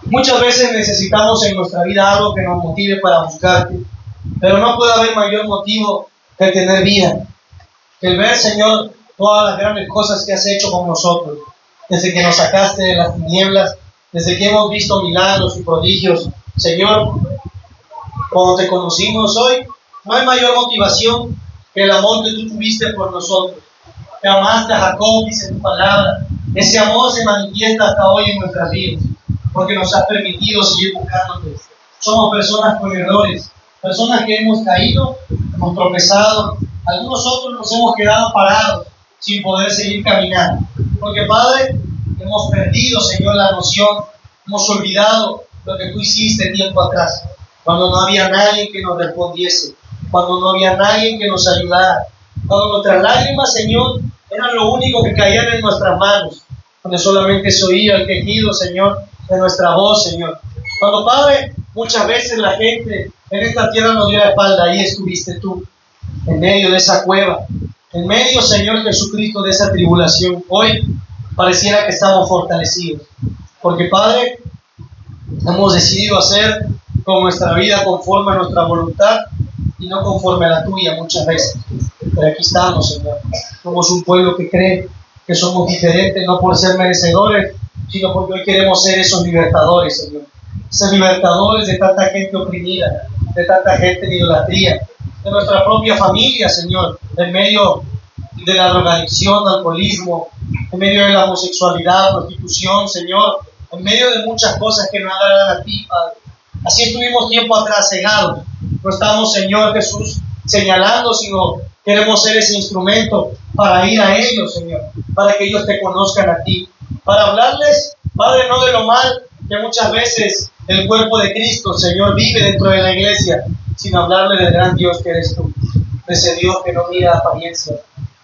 muchas veces necesitamos en nuestra vida algo que nos motive para buscarte, pero no puede haber mayor motivo que el tener vida, que el ver, Señor, todas las grandes cosas que has hecho con nosotros, desde que nos sacaste de las tinieblas, desde que hemos visto milagros y prodigios. Señor, cuando te conocimos hoy, no hay mayor motivación que el amor que tú tuviste por nosotros. que amaste a Jacob, dice tu palabra. Ese amor se manifiesta hasta hoy en nuestras vidas, porque nos has permitido seguir buscándote. Somos personas con errores, personas que hemos caído, hemos tropezado, algunos otros nos hemos quedado parados sin poder seguir caminando. Porque Padre, hemos perdido, Señor, la noción, hemos olvidado lo que tú hiciste tiempo atrás, cuando no había nadie que nos respondiese, cuando no había nadie que nos ayudara, cuando nuestras lágrimas, Señor, eran lo único que caían en nuestras manos, cuando solamente se oía el quejido, Señor, de nuestra voz, Señor. Cuando, Padre, muchas veces la gente en esta tierra nos dio la espalda, ahí estuviste tú, en medio de esa cueva, en medio, Señor Jesucristo, de esa tribulación. Hoy pareciera que estamos fortalecidos, porque, Padre, hemos decidido hacer con nuestra vida conforme a nuestra voluntad y no conforme a la tuya muchas veces. Pero aquí estamos, Señor. Somos un pueblo que cree que somos diferentes, no por ser merecedores, sino porque hoy queremos ser esos libertadores, Señor. Esos libertadores de tanta gente oprimida, de tanta gente en idolatría, de nuestra propia familia, Señor, en medio de la drogadicción, alcoholismo, en medio de la homosexualidad, prostitución, Señor, en medio de muchas cosas que no agradan a ti, Padre. Así estuvimos tiempo atrás cegados. No estamos, Señor Jesús, señalando, sino queremos ser ese instrumento para ir a ellos, Señor, para que ellos te conozcan a ti, para hablarles, Padre, no de lo mal que muchas veces el cuerpo de Cristo, Señor, vive dentro de la iglesia, sino hablarle del gran Dios que eres tú, de ese Dios que no mira apariencia,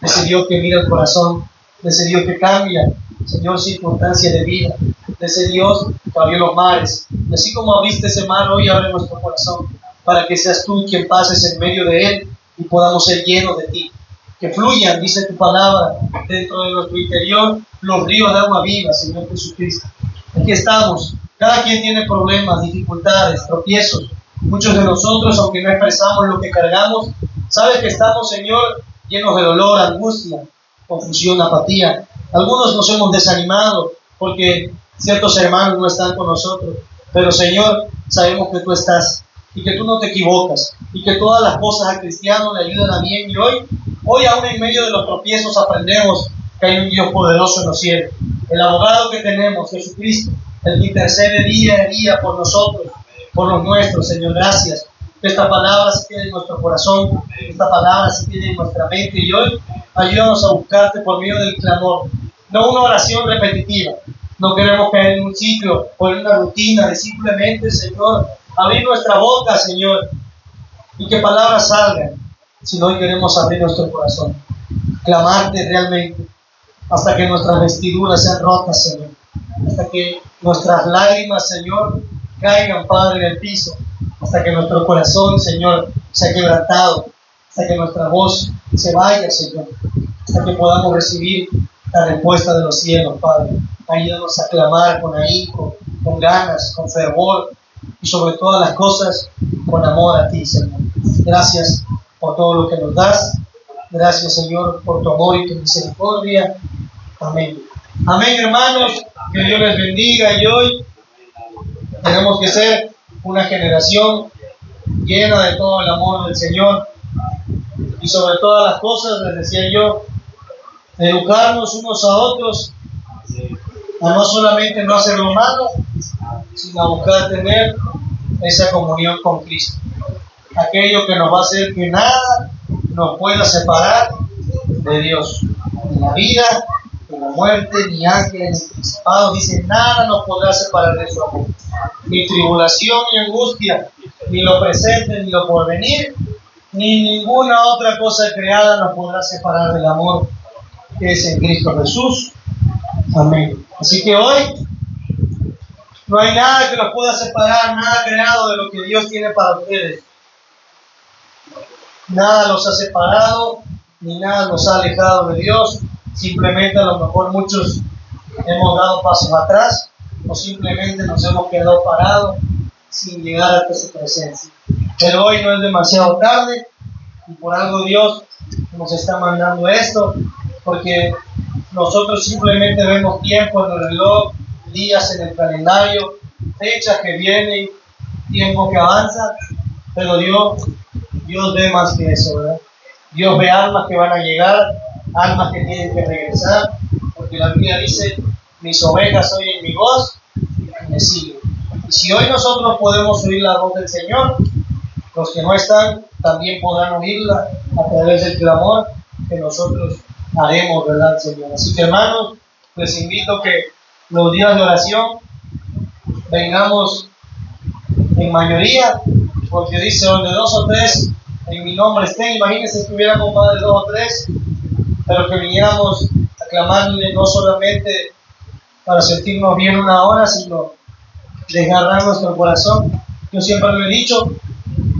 de ese Dios que mira el corazón, de ese Dios que cambia, Señor, circunstancias de vida, de ese Dios que abrió los mares. Y así como abriste ese mar, hoy abre nuestro corazón, para que seas tú quien pases en medio de él y podamos ser llenos de ti. Que fluyan, dice tu palabra, dentro de nuestro interior, los ríos de agua viva, Señor Jesucristo. Aquí estamos. Cada quien tiene problemas, dificultades, tropiezos. Muchos de nosotros, aunque no expresamos lo que cargamos, sabes que estamos, Señor, llenos de dolor, angustia, confusión, apatía. Algunos nos hemos desanimado porque ciertos hermanos no están con nosotros. Pero, Señor, sabemos que tú estás y que tú no te equivocas y que todas las cosas al cristiano le ayudan a bien. Y hoy aún en medio de los tropiezos aprendemos que hay un Dios poderoso en los cielos. El abogado que tenemos, Jesucristo, el que intercede día a día por nosotros, por los nuestros. Señor, gracias. Que esta palabra se quede en nuestro corazón, esta palabra se quede en nuestra mente. Y hoy ayúdanos a buscarte por medio del clamor, no una oración repetitiva. No queremos caer en un ciclo o en una rutina de simplemente, Señor, abrir nuestra boca, Señor, y que palabras salgan, sino hoy queremos abrir nuestro corazón, clamarte realmente, hasta que nuestras vestiduras sean rotas, Señor, hasta que nuestras lágrimas, Señor, caigan, Padre, en el piso, hasta que nuestro corazón, Señor, sea quebrantado, hasta que nuestra voz se vaya, Señor, hasta que podamos recibir la respuesta de los cielos, Padre. Ayúdanos a clamar con ahínco, con ganas, con fervor y sobre todas las cosas con amor a ti, Señor. Gracias por todo lo que nos das. Gracias, Señor, por tu amor y tu misericordia. Amén. Amén, hermanos. Que Dios les bendiga. Y hoy tenemos que ser una generación llena de todo el amor del Señor. Y sobre todas las cosas, les decía yo, educarnos unos a otros, a no solamente no hacer lo malo, sino a buscar tener esa comunión con Cristo. Aquello que nos va a hacer que nada nos pueda separar de Dios. Ni la vida, ni la muerte, ni ángeles, ni principados. Dice, nada nos podrá separar de su amor. Ni tribulación, ni angustia, ni lo presente, ni lo porvenir, ni ninguna otra cosa creada nos podrá separar del amor que es en Cristo Jesús. Amén. Así que hoy no hay nada que los pueda separar, nada creado de lo que Dios tiene para ustedes. Nada los ha separado, ni nada los ha alejado de Dios. Simplemente a lo mejor muchos hemos dado pasos atrás o simplemente nos hemos quedado parados sin llegar hasta su presencia. Pero hoy no es demasiado tarde y por algo Dios nos está mandando esto, porque nosotros simplemente vemos tiempo en el reloj, días en el calendario, fechas que vienen, tiempo que avanza, pero Dios ve más que eso, ¿verdad? Dios ve almas que van a llegar, almas que tienen que regresar, porque la Biblia dice, mis ovejas oyen mi voz y me siguen. Y si hoy nosotros podemos oír la voz del Señor, los que no están también podrán oírla a través del clamor que nosotros haremos, ¿verdad, Señor? Así que, hermanos, les invito que los días de oración vengamos en mayoría, porque dice, donde 2 o 3 en mi nombre estén. Imagínense que hubiéramos más de 2 o 3, pero que viniéramos a clamarle no solamente para sentirnos bien una hora, sino desgarrar nuestro corazón. Yo siempre lo he dicho,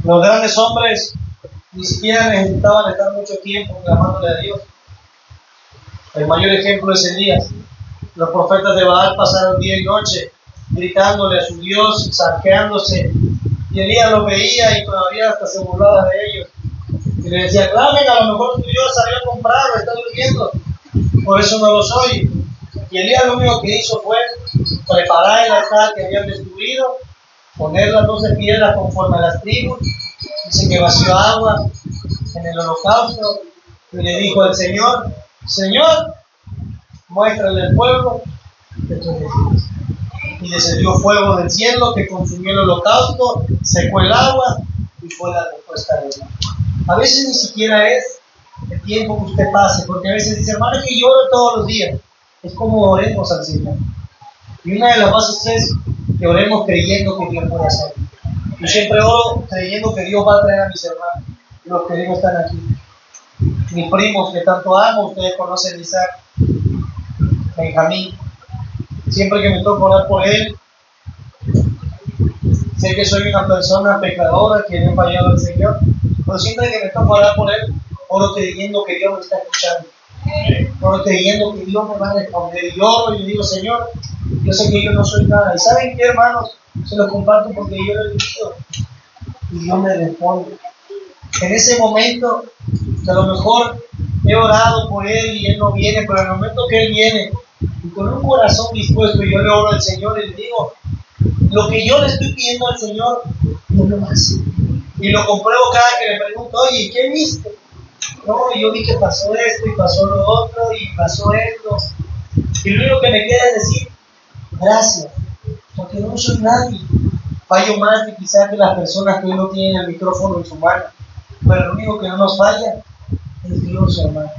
los grandes hombres ni siquiera necesitaban estar mucho tiempo clamándole a Dios. El mayor ejemplo es Elías. Los profetas de Baal pasaron día y noche gritándole a su Dios, saqueándose, y Elías los veía y todavía hasta se burlaba de ellos. Y le decía, clamen, a lo mejor tu Dios salió a comprarlo, está durmiendo, por eso no los oye. Y Elías lo único que hizo fue preparar el altar que habían destruido, poner las 12 piedras conforme a las tribus, dice que vació agua en el holocausto, y le dijo al Señor, Señor, muéstrale al pueblo de tus deseos. Y descendió fuego del cielo que consumió el holocausto, secó el agua y fue la respuesta de Dios. A veces ni siquiera es el tiempo que usted pase, porque a veces dice, hermano, es que lloro todos los días. Es como oremos al Señor. Y una de las bases es que oremos creyendo que Dios puede hacer. Yo siempre oro creyendo que Dios va a traer a mis hermanos, los que digo están aquí. Mis primos que tanto amo, ustedes conocen a Isaac, Benjamín. Siempre que me toca orar por él, sé que soy una persona pecadora que no he fallado al Señor, pero siempre que me toca orar por él, oro creyendo que Dios me está escuchando, oro creyendo que Dios me va a responder, y oro y le digo, Señor, yo sé que yo no soy nada, y ¿saben qué, hermanos? Se los comparto porque yo lo he vivido, y Dios me responde. En ese momento, que a lo mejor he orado por él y él no viene, pero en el momento que él viene, y con un corazón dispuesto, yo le oro al Señor y le digo, lo que yo le estoy pidiendo al Señor, no lo hace. Y lo compruebo cada que le pregunto, oye, ¿qué viste? No, yo vi que pasó esto y pasó lo otro y pasó esto. Y lo único que me queda es decir, gracias, porque no soy nadie. Fallo más que quizás que las personas que hoy no tienen el micrófono en su mano. Pero lo único que no nos falla es Dios, hermano.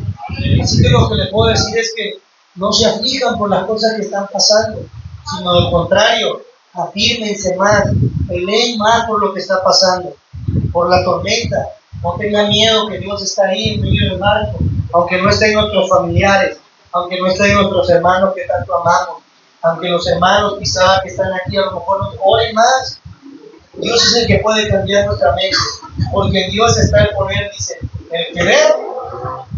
Así que lo que les puedo decir es que no se aflijan por las cosas que están pasando, sino al contrario, afírmense más, peleen más por lo que está pasando, por la tormenta. No tengan miedo que Dios está ahí en medio del barco, aunque no estén nuestros familiares, aunque no estén nuestros hermanos que tanto amamos, aunque los hermanos quizás que están aquí a lo mejor no oren más. Dios es el que puede cambiar nuestra mente, porque en Dios está el poder, dice, el querer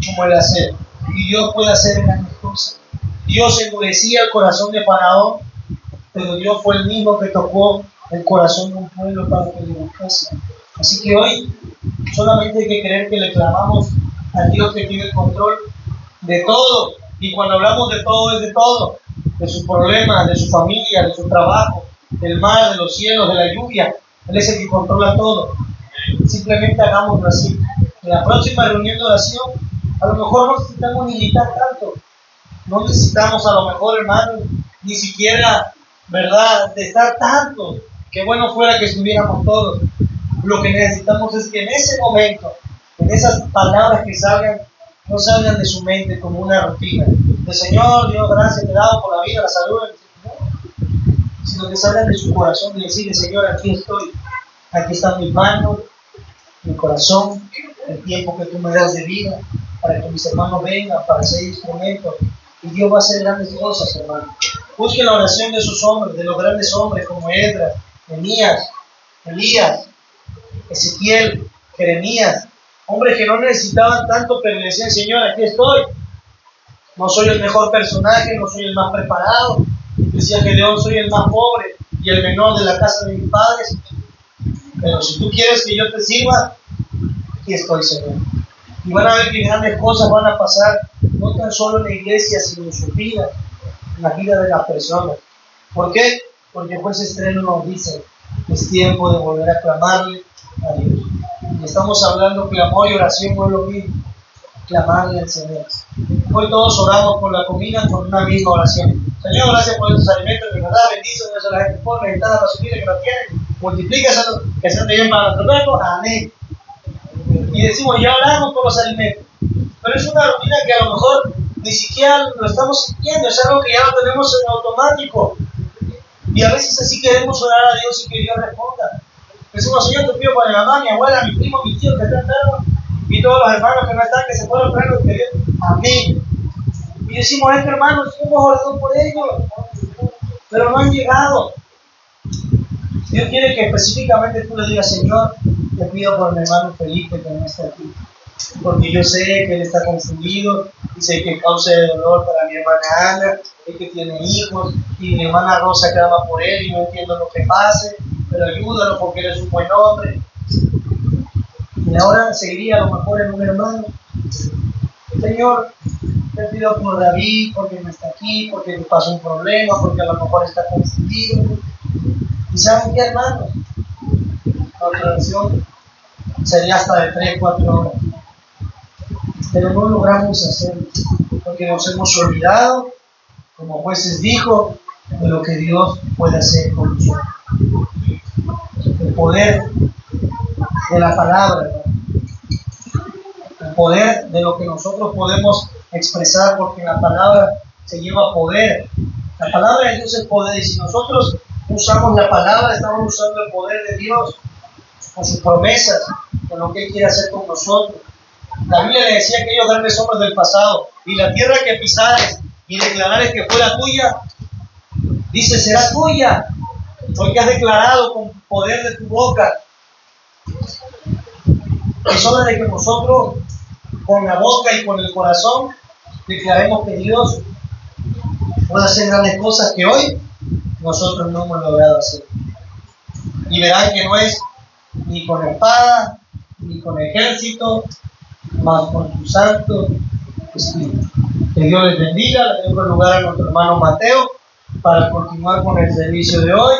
como el hacer, y Dios puede hacer grandes cosas. Dios endurecía el corazón de Faraón, pero Dios fue el mismo que tocó el corazón de un pueblo para que le buscase. Así que hoy solamente hay que creer que le clamamos al Dios que tiene el control de todo, y cuando hablamos de todo es de todo, de sus problemas, de su familia, de su trabajo, del mar, de los cielos, de la lluvia. Él es el que controla todo. Simplemente hagámoslo así. En la próxima reunión de oración, a lo mejor no necesitamos ni gritar tanto, no necesitamos a lo mejor, hermano, ni siquiera, ¿verdad?, de estar tanto. Qué bueno fuera que estuviéramos todos. Lo que necesitamos es que en ese momento, en esas palabras que salgan, no salgan de su mente como una rutina. De Señor, Dios, gracias te he dado por la vida, la salud, sino que salgan de su corazón y decirle, Señor, aquí estoy, aquí están mis manos, mi corazón, el tiempo que tú me das de vida, para que mis hermanos vengan, para ser instrumentos. Y Dios va a hacer grandes cosas, hermano. Busquen la oración de esos hombres, de los grandes hombres como Esdras, Nehemías, Elías, Ezequiel, Jeremías, hombres que no necesitaban tanto, pero le decían, Señor, aquí estoy. No soy el mejor personaje, no soy el más preparado. Decía Gedeón, soy el más pobre y el menor de la casa de mis padres. Pero si tú quieres que yo te sirva, aquí estoy, Señor. Y van a ver que grandes cosas van a pasar, no tan solo en la iglesia, sino en su vida, en la vida de las personas. ¿Por qué? Porque pues estreno nos dice, es tiempo de volver a clamarle a Dios. Y estamos hablando que amor y oración no es lo mismo. clamarle al Señor. Hoy todos oramos por la comida con una misma oración. Señor, gracias por esos alimentos que nos da, bendice a la gente pobre, necesitada, para su vida que no tiene, multiplícaselos, que sean de bien para nuestro cuerpo, amén. Y decimos, ya oramos por los alimentos. Pero es una rutina que a lo mejor ni siquiera lo estamos sintiendo, es algo que ya lo tenemos en automático. Y a veces así queremos orar a Dios y que Dios responda. Decimos, Señor, te pido por mi mamá, mi abuela, mi primo, mi tío que está enfermo, y todos los hermanos que no están, que se fueron presos, que Dios, amén. Y decimos, hermanos, sí hemos orado por ellos, pero no han llegado. Dios quiere que específicamente tú le digas, Señor, te pido por mi hermano Felipe que no está aquí, porque yo sé que él está confundido y sé que causa de dolor para mi hermana Ana, es que tiene hijos, y mi hermana Rosa clama por él y no entiendo lo que pase, pero ayúdalo porque él es un buen hombre. Y ahora seguiría a lo mejor en un hermano. Señor, te pido por David, porque no está aquí, porque le pasó un problema, porque a lo mejor está confundido. ¿Y saben qué, hermanos? La oración sería hasta de 3-4 horas. Pero no logramos hacerlo, porque nos hemos olvidado, como Jueces dijo, de lo que Dios puede hacer con nosotros. El poder de la palabra, ¿no? El poder de lo que nosotros podemos expresar, porque la palabra se lleva poder. La palabra de Dios es poder, y si nosotros usamos la palabra, estamos usando el poder de Dios con sus promesas, con lo que Él quiere hacer con nosotros. La Biblia le decía a aquellos grandes hombres del pasado, y la tierra que pisares y declarares que fuera tuya, dice, será tuya, porque has declarado con poder de tu boca. Es hora de que nosotros, con la boca y con el corazón, declaremos que Dios puede hacer grandes cosas que hoy nosotros no hemos logrado hacer. Y verán que no es ni con espada, ni con ejército, más con tu Santo Espíritu. Que Dios les bendiga. Le dejo el lugar a nuestro hermano Mateo para continuar con el servicio de hoy.